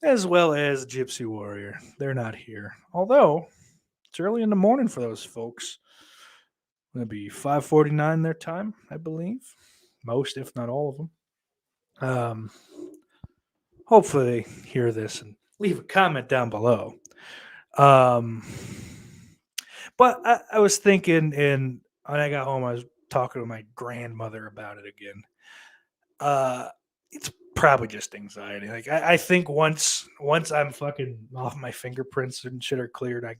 as well as Gypsy Warrior. They're not here. Although it's early in the morning for those folks. It'll be 5:49 their time, I believe. Most, if not all of them. Hopefully they hear this and leave a comment down below. But I was thinking, and when I got home, I was talking to my grandmother about it again. It's probably just anxiety. Like I think once I'm fucking off my fingerprints and shit are cleared, I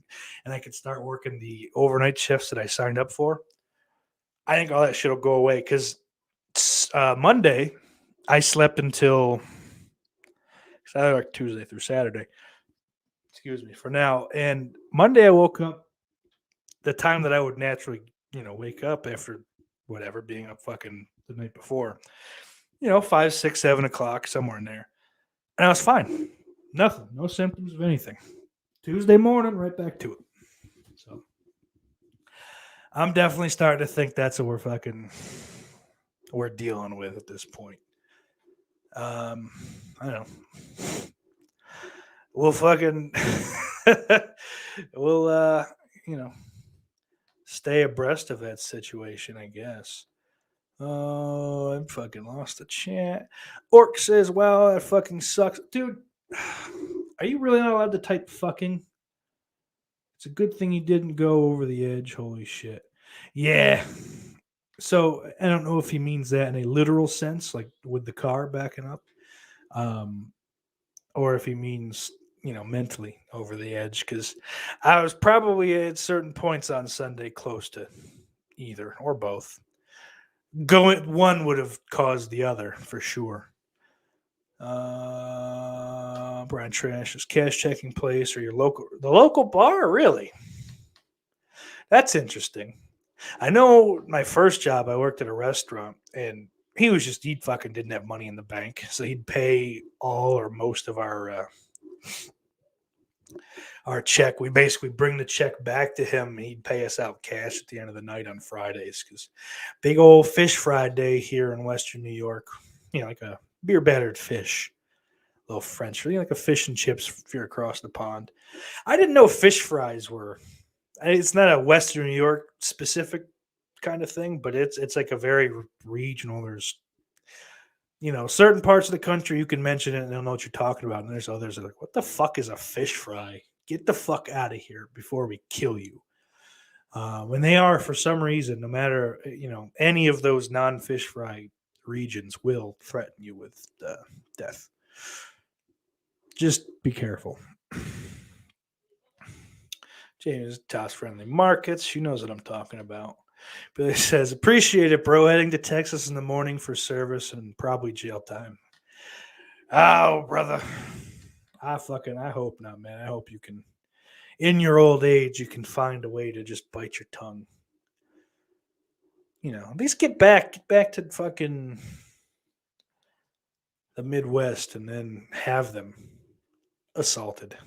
can start working the overnight shifts that I signed up for. I think all that shit will go away because Monday I slept until like Tuesday through Saturday. Excuse me for now. And Monday I woke up the time that I would naturally, wake up after whatever being up fucking the night before. 5, 6, 7 o'clock, somewhere in there. And I was fine. Nothing. No symptoms of anything. Tuesday morning, right back to it. So I'm definitely starting to think that's what we're dealing with at this point. I don't know. We'll fucking we'll stay abreast of that situation, I guess. Oh, I fucking lost the chat. Orc says, wow, that fucking sucks. Dude, are you really not allowed to type fucking? It's a good thing you didn't go over the edge. Holy shit. Yeah. So I don't know if he means that in a literal sense, like with the car backing up, or if he means, mentally over the edge. Because I was probably at certain points on Sunday close to either or both. One would have caused the other for sure. Brian Trash is cash checking place or the local bar, really? That's interesting. I know my first job I worked at a restaurant and he fucking didn't have money in the bank, so he'd pay all or most of our check. We basically bring the check back to him and he'd pay us out cash at the end of the night on Fridays because big old fish fry day here in Western New York, like a beer battered fish, a little French, like a fish and chips if you're across the pond. I didn't know fish fries were, it's not a Western New York specific kind of thing, but it's like a very regional. There's, certain parts of the country you can mention it and they'll know what you're talking about. And there's others that are like, what the fuck is a fish fry? Get the fuck out of here before we kill you. When they are, for some reason, no matter, any of those non-fish fry regions will threaten you with death. Just be careful. James, toss friendly markets. She knows what I'm talking about. Billy says, appreciate it, bro. Heading to Texas in the morning for service and probably jail time. Oh, brother. I hope not, man. I hope you can, in your old age, you can find a way to just bite your tongue. You know, at least get back to fucking the Midwest and then have them assaulted.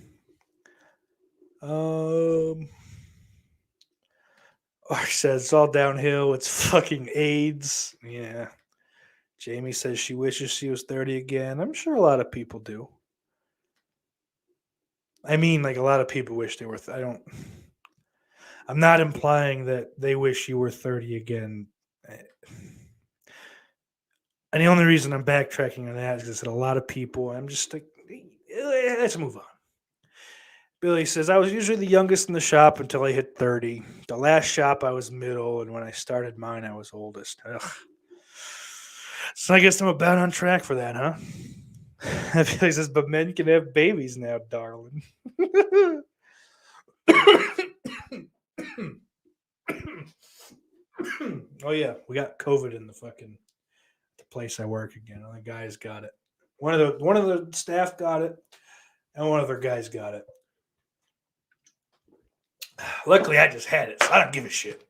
Says it's all downhill. It's fucking AIDS. Yeah. Jamie says she wishes she was 30 again. I'm sure a lot of people do. I mean, like a lot of people wish they were. I'm not implying that they wish you were 30 again. And the only reason I'm backtracking on that is that a lot of people, I'm just like, let's move on. Billy says, I was usually the youngest in the shop until I hit 30. The last shop I was middle, and when I started mine, I was oldest. Ugh. So I guess I'm about on track for that, huh? Billy says, but men can have babies now, darling. Oh yeah, we got COVID in the place I work again. The guys got it. One of the staff got it, and one of their guys got it. Luckily, I just had it, so I don't give a shit.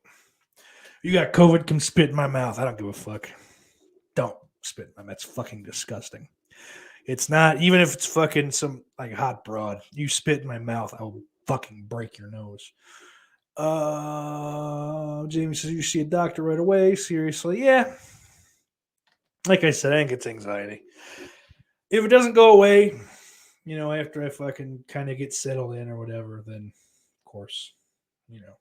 You got COVID, come spit in my mouth. I don't give a fuck. Don't spit in my mouth. It's fucking disgusting. It's not, even if it's fucking some like hot broad. You spit in my mouth, I will fucking break your nose. Jamie says, you see a doctor right away. Seriously, yeah. Like I said, I think it's anxiety. If it doesn't go away, you know, after I fucking kind of get settled in or whatever, then of course, you know.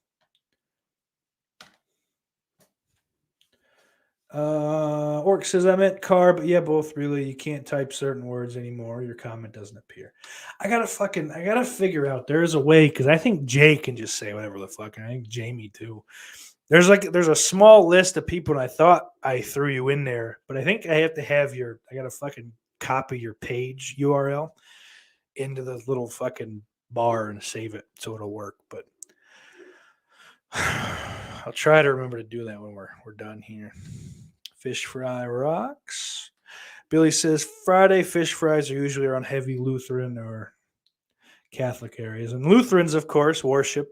Orc says, I meant car, but yeah, both really. You can't type certain words anymore. Your comment doesn't appear. I gotta figure out. There's a way, because I think Jay can just say whatever the fuck. And I think Jamie too. There's a small list of people, and I thought I threw you in there, but I think I have to have I gotta fucking copy your page URL into the little fucking bar and save it so it'll work. But I'll try to remember to do that when we're done here. Fish fry rocks. Billy says Friday fish fries are usually around heavy Lutheran or Catholic areas. And Lutherans, of course, worship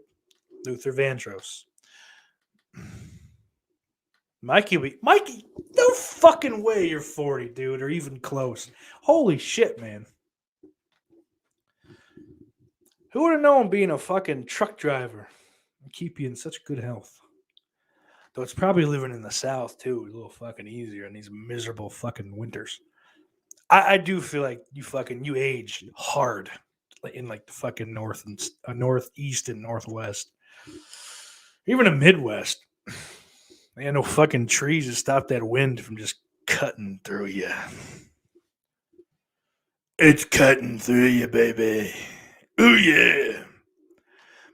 Luther Vandross. Mikey, no fucking way you're 40, dude, or even close. Holy shit, man. Who would have known being a fucking truck driver and keep you in such good health? Though it's probably living in the South, too. A little fucking easier in these miserable fucking winters. I do feel like you age hard in like the fucking north and northeast and northwest. Even the Midwest. Man, no fucking trees to stop that wind from just cutting through you. It's cutting through you, baby. Ooh, yeah.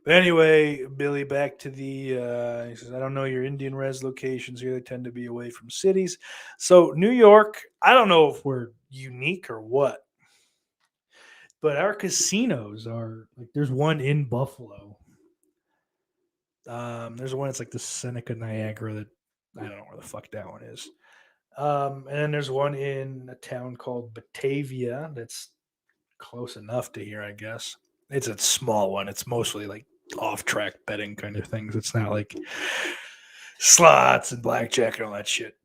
But anyway, Billy, back to he says, I don't know your Indian res locations here. They tend to be away from cities. So New York, I don't know if we're unique or what, but our casinos are, like, there's one in Buffalo. There's one that's like the Seneca Niagara that, I don't know where the fuck that one is. And then there's one in a town called Batavia that's close enough to here, I guess. It's a small one. It's mostly like off-track betting kind of things. It's not like slots and blackjack and all that shit.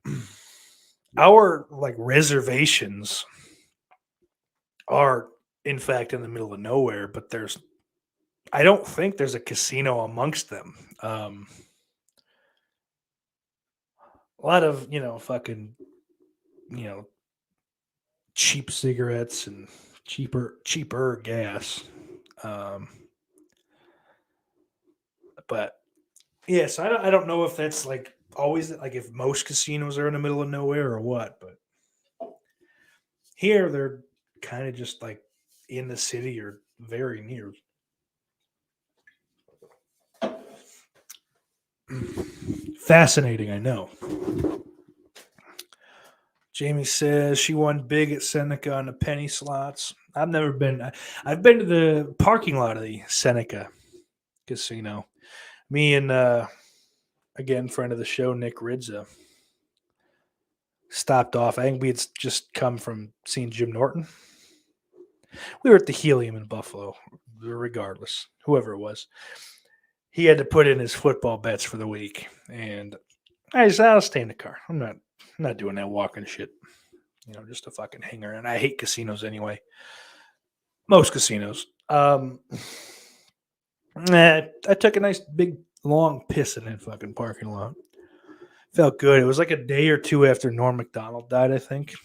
Our like reservations are in fact in the middle of nowhere, but I don't think there's a casino amongst them. A lot of, fucking, cheap cigarettes and cheaper gas. But yes, I don't know if that's like always, like if most casinos are in the middle of nowhere or what, but here they're kind of just like in the city or very near. Fascinating, I know. Jamie says she won big at Seneca on the penny slots. I've never been. I've been to the parking lot of the Seneca casino. Me and again, friend of the show, Nick Ridza, stopped off. I think we had just come from seeing Jim Norton. We were at the Helium in Buffalo, regardless, whoever it was. He had to put in his football bets for the week, and I said, I'll stay in the car. I'm not doing that walking shit. Just a fucking hanger. And I hate casinos anyway. Most casinos. I took a nice big long piss in that fucking parking lot. Felt good. It was like a day or two after Norm Macdonald died, I think.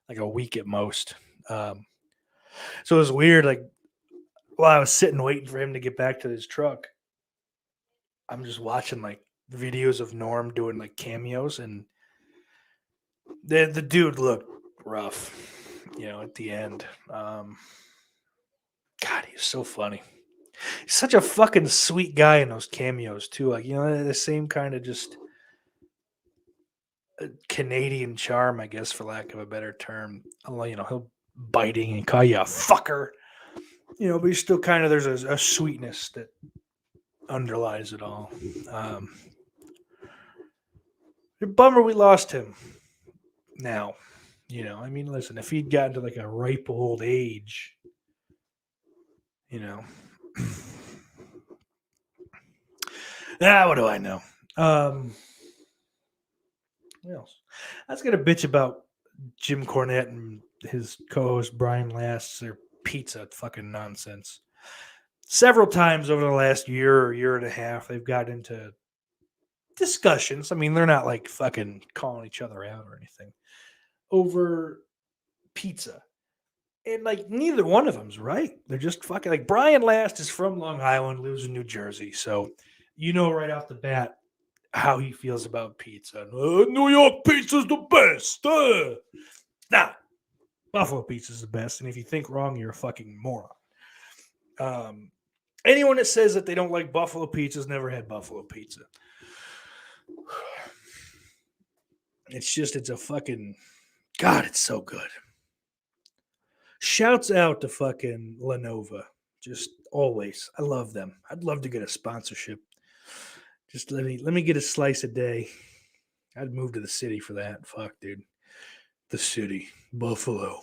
Like a week at most. So it was weird. Like while I was sitting waiting for him to get back to his truck, I'm just watching like videos of Norm doing like cameos, and the dude looked rough, at the end. God, he's so funny. He's such a fucking sweet guy in those cameos too. Like, the same kind of just Canadian charm, I guess, for lack of a better term. He'll biting and call you a fucker, but he's still kind of, there's a sweetness that underlies it all. Bummer we lost him. Now, listen, if he'd gotten to like a ripe old age, what do I know? What else? I was gonna bitch about Jim Cornette and his co-host Brian Last's their pizza fucking nonsense. Several times over the last year or year and a half, they've got into discussions. I mean, they're not like fucking calling each other out or anything over pizza. And like neither one of them's right. They're just fucking like Brian Last is from Long Island, lives in New Jersey. So right off the bat how he feels about pizza. New York pizza's the best. Nah, Buffalo pizza's the best. And if you think wrong, you're a fucking moron. Anyone that says that they don't like Buffalo pizza's never had Buffalo pizza. It's a fucking, God, it's so good. Shouts out to fucking Lenovo. Just always. I love them. I'd love to get a sponsorship. Just let me get a slice a day. I'd move to the city for that. Fuck, dude. The city. Buffalo.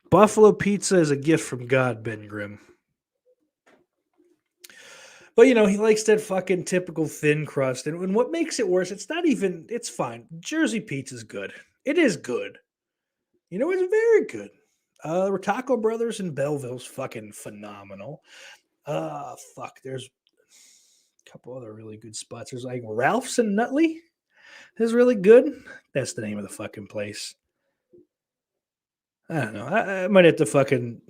Buffalo pizza is a gift from God, Ben Grimm. But, he likes that fucking typical thin crust. And what makes it worse, it's fine. Jersey pizza's good. It is good. It's very good. Taco Brothers in Belleville's fucking phenomenal. There's a couple other really good spots. There's like Ralph's in Nutley is really good. That's the name of the fucking place. I don't know. I might have to fucking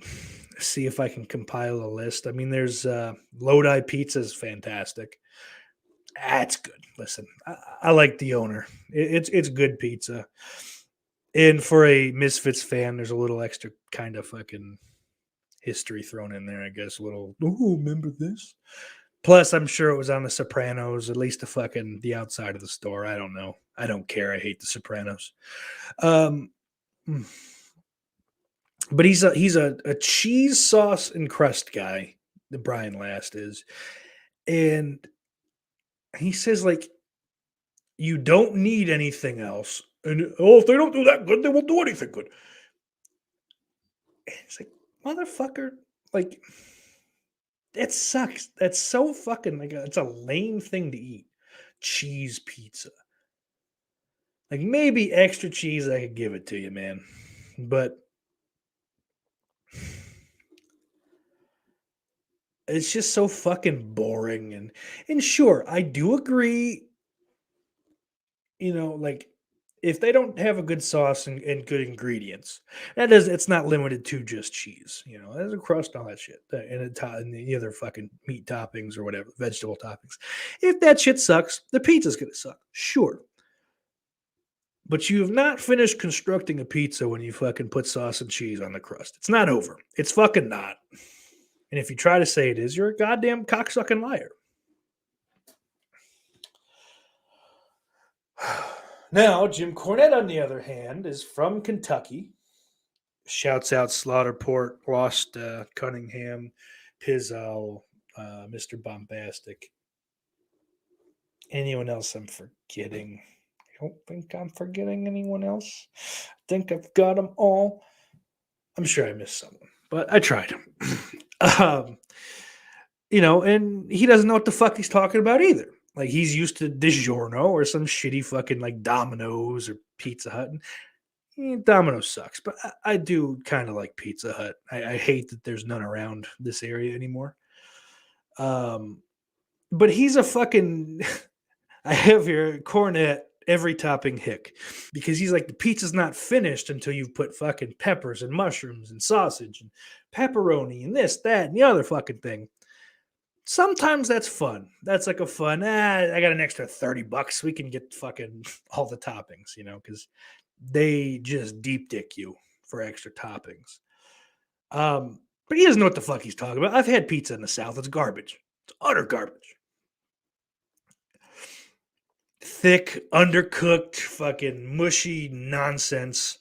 see if I can compile a list. I mean, there's Lodi Pizza is fantastic. That's good. Listen, I like the owner. It's good pizza. And for a Misfits fan, there's a little extra kind of fucking history thrown in there, I guess. A little, remember this? Plus, I'm sure it was on The Sopranos, at least the outside of the store. I don't know. I don't care. I hate The Sopranos. But he's a cheese sauce and crust guy, the Brian Last is. And he says, like, you don't need anything else. And, if they don't do that good, they won't do anything good. And it's like, motherfucker, like, that sucks. That's so fucking, like, it's a lame thing to eat. Cheese pizza. Like, maybe extra cheese, I could give it to you, man. But it's just so fucking boring. And sure, I do agree, like, if they don't have a good sauce and good ingredients, it's not limited to just cheese. There's a crust, all that shit, and the other fucking meat toppings or whatever, vegetable toppings. If that shit sucks, the pizza's gonna suck, sure. But you have not finished constructing a pizza when you fucking put sauce and cheese on the crust. It's not over. It's fucking not. And if you try to say it is, you're a goddamn cocksucking liar. Now, Jim Cornette, on the other hand, is from Kentucky. Shouts out Slaughterport, lost Cunningham. Pizzo, Mr. Bombastic. Anyone else I'm forgetting? I don't think I'm forgetting anyone else. I think I've got them all. I'm sure I missed someone, but I tried. um, and he doesn't know what the fuck he's talking about either. Like he's used to DiGiorno or some shitty fucking like Domino's or Pizza Hut. And Domino's sucks, but I do kind of like Pizza Hut. I hate that there's none around this area anymore. But he's a fucking. I have here Cornette every topping hick because he's like the pizza's not finished until you've put fucking peppers and mushrooms and sausage and pepperoni and this, that, and the other fucking thing. Sometimes that's fun. That's like a fun. I got an extra $30. We can get fucking all the toppings, because they just deep dick you for extra toppings. But he doesn't know what the fuck he's talking about. I've had pizza in the South. It's garbage. It's utter garbage. Thick, undercooked, fucking mushy nonsense.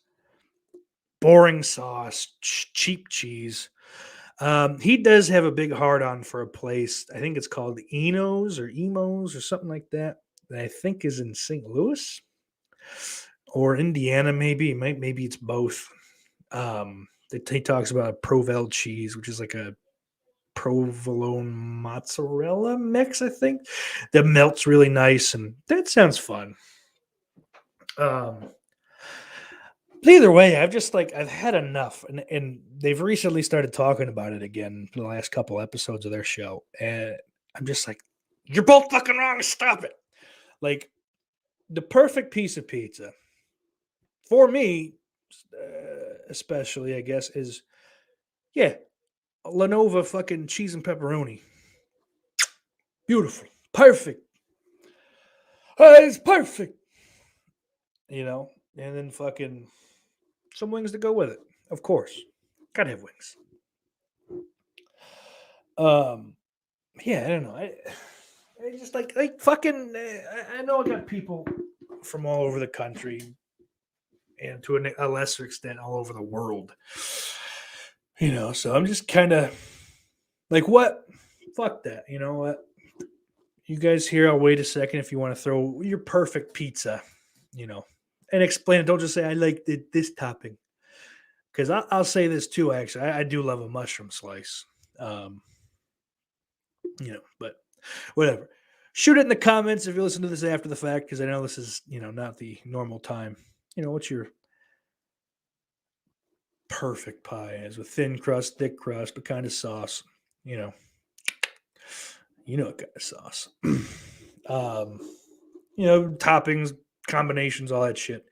Boring sauce, cheap cheese. He does have a big hard on for a place. I think it's called Eno's or Emos or something like that. That I think is in St. Louis or Indiana, maybe. Maybe it's both. He talks about Provel cheese, which is like a provolone mozzarella mix, I think, that melts really nice, and that sounds fun. Either way, I've had enough, and they've recently started talking about it again in the last couple episodes of their show, and I'm just like, you're both fucking wrong. Stop it. Like the perfect piece of pizza for me, especially, I guess, is Lenova fucking cheese and pepperoni. Beautiful. Perfect. It's perfect. And then fucking some wings to go with it. Of course. Gotta have wings. I don't know. I just like fucking, I know I got people from all over the country and to a lesser extent all over the world. So I'm just kind of like, what? Fuck that. You know what? You guys here, I'll wait a second if you want to throw your perfect pizza, and explain it. Don't just say, I like this topping. Because I'll say this too, actually. I do love a mushroom slice. But whatever. Shoot it in the comments if you listen to this after the fact, because I know this is, not the normal time. What's your perfect pie is with thin crust, thick crust, what kind of sauce, what kind of sauce, toppings, combinations, all that shit.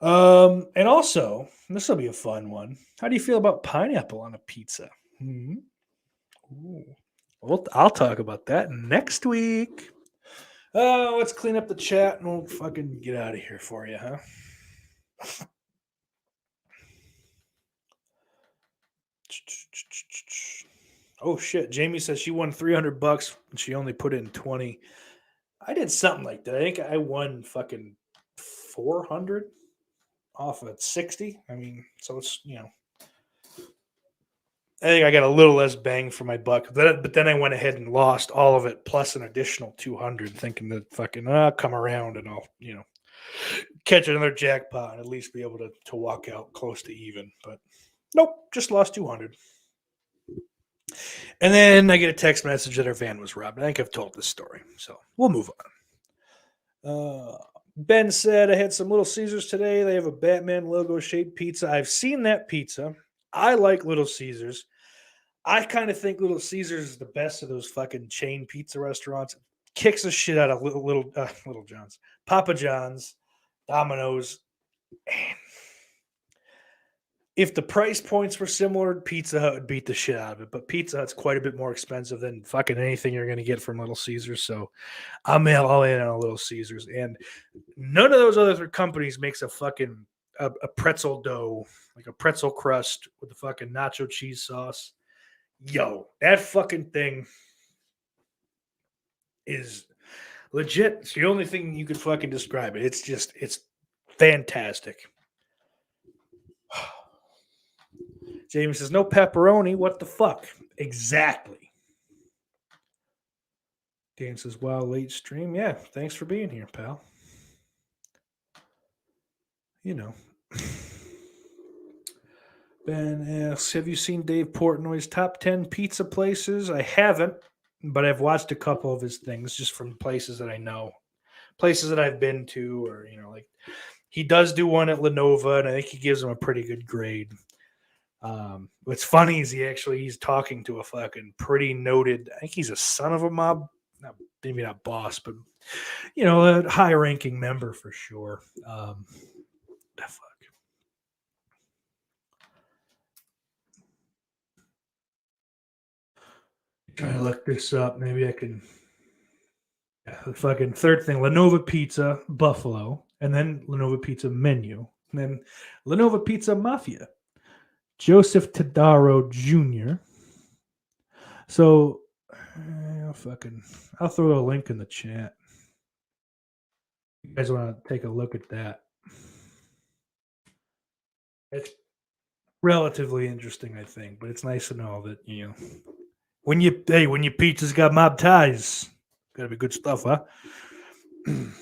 And also, this will be a fun one. How do you feel about pineapple on a pizza? Mm-hmm. Well, I'll talk about that next week. Let's clean up the chat and we'll fucking get out of here for you, huh? Oh shit! Jamie says she won $300 and she only put in 20. I did something like that. I think I won fucking 400 off of 60. I mean, so it's I think I got a little less bang for my buck. But then I went ahead and lost all of it plus an additional 200, thinking that fucking I'll come around and I'll catch another jackpot and at least be able to walk out close to even. But nope, just lost 200. And then I get a text message that our van was robbed. I think I've told this story, so we'll move on. Ben said, I had some Little Caesars today. They have a Batman logo shaped pizza. I've seen that pizza. I like Little Caesars. I kind of think Little Caesars is the best of those fucking chain pizza restaurants. Kicks the shit out of Little John's, Papa John's, Domino's. And if the price points were similar, Pizza Hut would beat the shit out of it. But Pizza Hut's quite a bit more expensive than fucking anything you're going to get from Little Caesars. So I'm all in on Little Caesars. And none of those other companies makes a fucking a pretzel dough, like a pretzel crust with the fucking nacho cheese sauce. Yo, that fucking thing is legit. It's the only thing you could fucking describe it. It's fantastic. Jamie says, no pepperoni. What the fuck? Exactly. Dan says, wow, late stream. Yeah, thanks for being here, pal. You know. Ben asks, have you seen Dave Portnoy's top 10 pizza places? I haven't, but I've watched a couple of his things just from places that I know, places that I've been to, or, like he does do one at Lenovo, and I think he gives them a pretty good grade. What's funny is he's talking to a fucking pretty noted, I think he's a son of a mob, maybe not boss, but, a high ranking member for sure. Fuck. Trying to look this up. Maybe I can. Yeah, the fucking third thing: Lenovo Pizza Buffalo, and then Lenovo Pizza Menu, and then Lenovo Pizza Mafia. Joseph Tadaro Jr. So, I'll throw a link in the chat. You guys want to take a look at that? It's relatively interesting, I think, but it's nice to know that when your pizza's got mob ties, gotta be good stuff, huh? And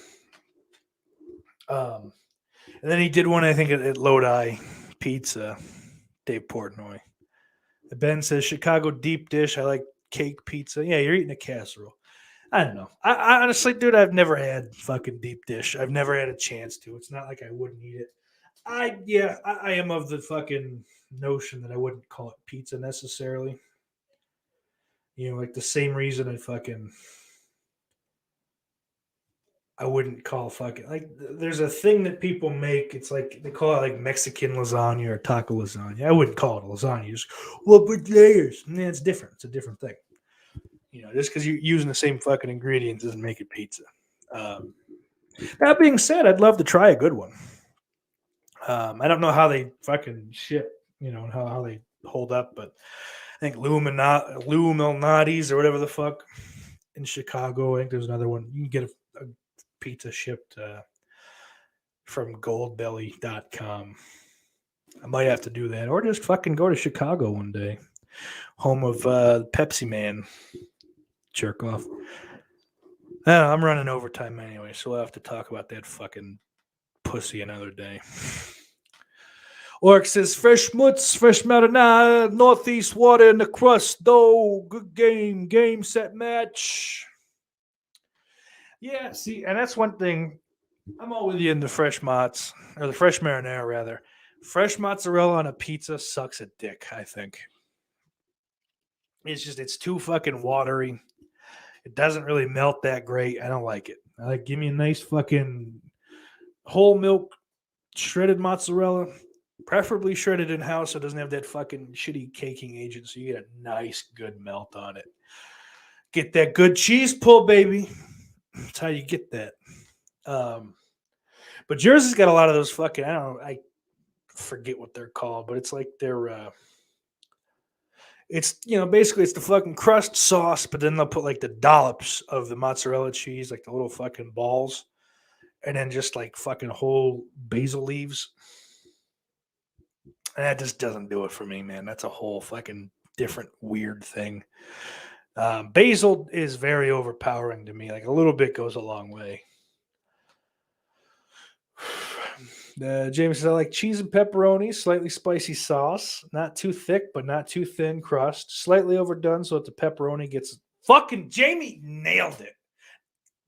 then he did one, I think, at Lodi Pizza, Dave Portnoy. Ben says Chicago deep dish. I like cake pizza. Yeah, you're eating a casserole. I don't know. I honestly, dude, I've never had fucking deep dish. I've never had a chance to. It's not like I wouldn't eat it. I am of the fucking notion that I wouldn't call it pizza necessarily. Like the same reason I wouldn't call fucking like there's a thing that people make. It's like they call it like Mexican lasagna or taco lasagna. I wouldn't call it a lasagna. Just with layers. Yeah, it's different. It's a different thing. Just because you're using the same fucking ingredients doesn't make it pizza. That being said, I'd love to try a good one. I don't know how they fucking ship, and how they hold up, but I think Lou Malnati's or whatever the fuck in Chicago. I think there's another one. You can get a pizza shipped from goldbelly.com. I might have to do that, or just fucking go to Chicago one day, home of Pepsi Man. Jerk off. I'm running overtime anyway, so we'll have to talk about that fucking pussy another day. Orc says, fresh mutts, fresh marinade, northeast water in the crust, though. Good game, set, match. Yeah, see, and that's one thing. I'm all with you in the fresh mozz, or the fresh marinara, rather. Fresh mozzarella on a pizza sucks a dick, I think. It's too fucking watery. It doesn't really melt that great. I don't like it. Give me a nice fucking whole milk shredded mozzarella, preferably shredded in house so it doesn't have that fucking shitty caking agent, so you get a nice good melt on it. Get that good cheese pull, baby. That's how you get that. But Jersey's got a lot of those fucking, I don't know, I forget what they're called, but it's like they're it's basically it's the fucking crust sauce, but then they'll put like the dollops of the mozzarella cheese, like the little fucking balls, and then just like fucking whole basil leaves. And that just doesn't do it for me, man. That's a whole fucking different weird thing. Basil is very overpowering to me. Like a little bit goes a long way. James says, I like cheese and pepperoni, slightly spicy sauce, not too thick, but not too thin crust, slightly overdone so that the pepperoni gets fucking Jamie nailed it.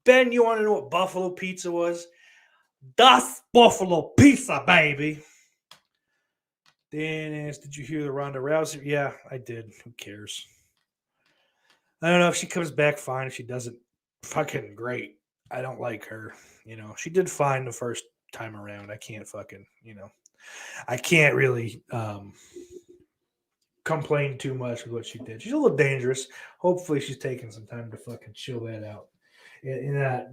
Ben, you want to know what buffalo pizza was? Das Buffalo Pizza, baby. Dan asked, did you hear the Ronda Rousey? Yeah, I did. Who cares? I don't know if she comes back fine. If she doesn't, fucking great. I don't like her. She did fine the first time around. I can't fucking, I can't really complain too much with what she did. She's a little dangerous. Hopefully she's taking some time to fucking chill that out. And not,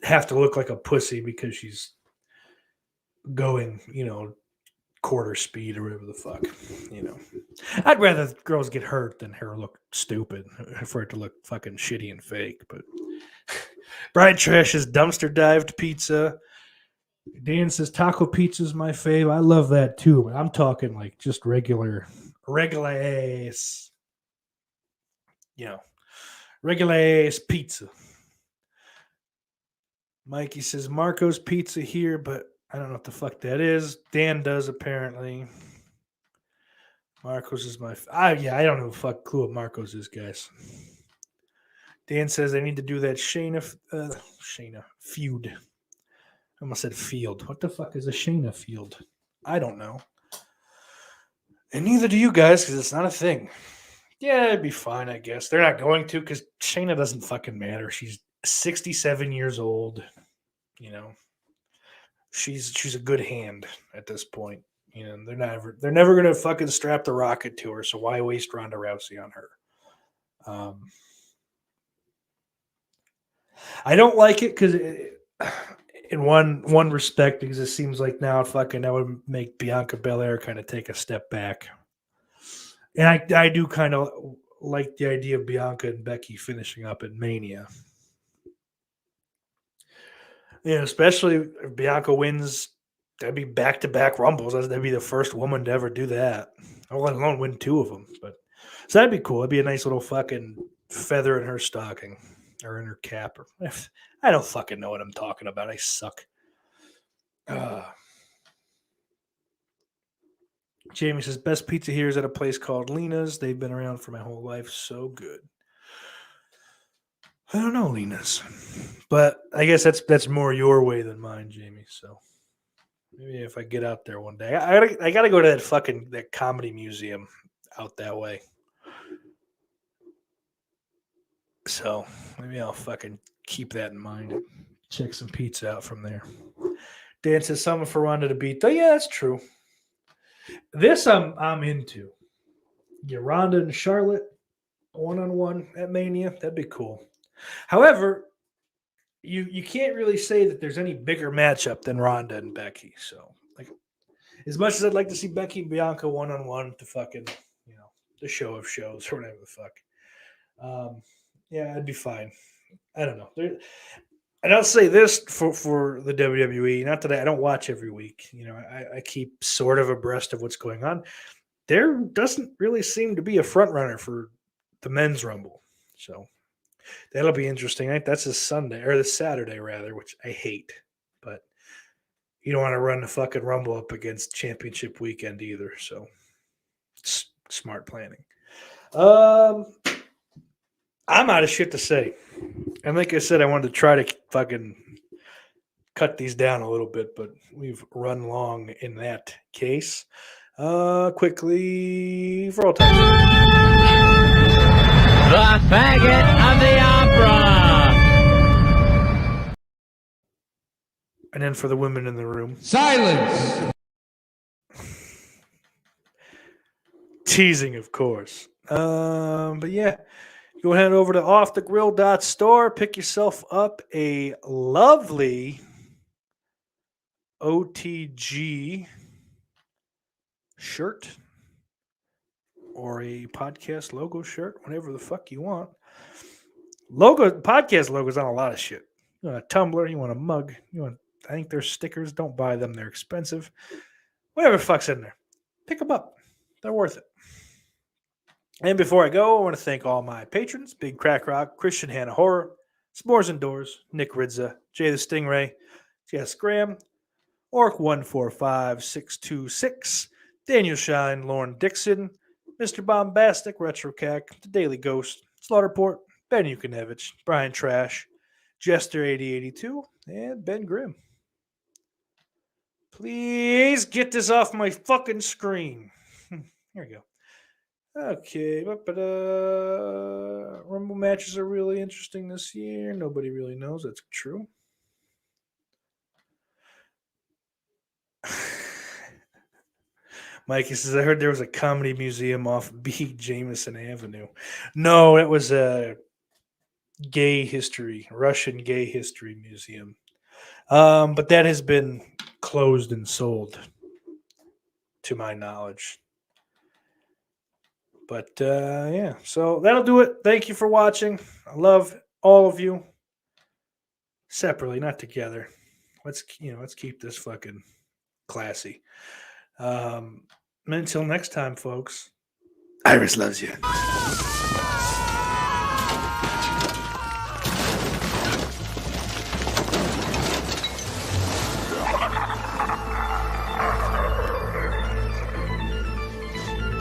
have to look like a pussy because she's going, quarter speed or whatever the fuck, I'd rather girls get hurt than her look stupid for it to look fucking shitty and fake. But Brian Trash's dumpster dived pizza. Dan says taco pizza is my fave. I love that too, but I'm talking like just regular regular ass, regular ass pizza. Mikey says Marco's Pizza here, but I don't know what the fuck that is. Dan does apparently. Marco's is I don't know fuck clue what Marco's is, guys. Dan says I need to do that Shayna feud. I almost said field. What the fuck is a Shayna field? I don't know. And neither do you guys, because it's not a thing. Yeah, it'd be fine, I guess. They're not going to, because Shayna doesn't fucking matter. She's 67 years old. She's a good hand at this point. They're never gonna fucking strap the rocket to her. So why waste Ronda Rousey on her? I don't like it because in one respect, because it seems like now that would make Bianca Belair kind of take a step back. And I do kind of like the idea of Bianca and Becky finishing up at Mania. Especially if Bianca wins, that'd be back-to-back Rumbles. That'd be the first woman to ever do that. Let alone win 2 of them. So that'd be cool. It'd be a nice little fucking feather in her stocking or in her cap. I don't fucking know what I'm talking about. I suck. Jamie says, best pizza here is at a place called Lena's. They've been around for my whole life. So good. I don't know, Lena's. But I guess that's more your way than mine, Jamie. So maybe if I get out there one day. I gotta go to that comedy museum out that way. So maybe I'll fucking keep that in mind. Check some pizza out from there. Dan says something for Ronda to beat. Oh, yeah, that's true. This I'm into. Get Ronda and Charlotte 1-on-1 at Mania. That'd be cool. However, you can't really say that there's any bigger matchup than Ronda and Becky. So, as much as I'd like to see Becky and Bianca 1-on-1 to fucking, the show of shows or whatever the fuck. Yeah, I'd be fine. I don't know. And I'll say this for the WWE, not that I don't watch every week. I keep sort of abreast of what's going on. There doesn't really seem to be a front runner for the men's Rumble. So that'll be interesting. That's this Sunday, or this Saturday, rather, which I hate. But you don't want to run the fucking Rumble up against championship weekend either. So it's smart planning. I'm out of shit to say. And like I said, I wanted to try to fucking cut these down a little bit, but we've run long in that case. Quickly, for all time. The faggot of the opera. And then for the women in the room. Silence! Teasing, of course. But yeah. Go ahead over to offthegrill.store. Pick yourself up a lovely OTG shirt or a podcast logo shirt, whatever the fuck you want. Podcast logos on a lot of shit. You want a tumbler, you want a mug, I think there's stickers. Don't buy them. They're expensive. Whatever the fuck's in there. Pick them up. They're worth it. And before I go, I want to thank all my patrons: Big Crack Rock, Christian Hannah Horror, S'mores Indoors, Nick Ridza, Jay the Stingray, Jess Graham, Orc145626, Daniel Shine, Lauren Dixon, Mr. Bombastic, RetroCac, The Daily Ghost, Slaughterport, Ben Yukonevich, Brian Trash, Jester8082, and Ben Grimm. Please get this off my fucking screen. Here we go. Okay, Rumble matches are really interesting this year. Nobody really knows that's true. Mikey says, I heard there was a comedy museum off B. Jameson Avenue. No, it was a Russian gay history museum. But that has been closed and sold, to my knowledge. But yeah, so that'll do it. Thank you for watching. I love all of you. Separately, not together. Let's keep this fucking classy. Until next time, folks. Iris loves you.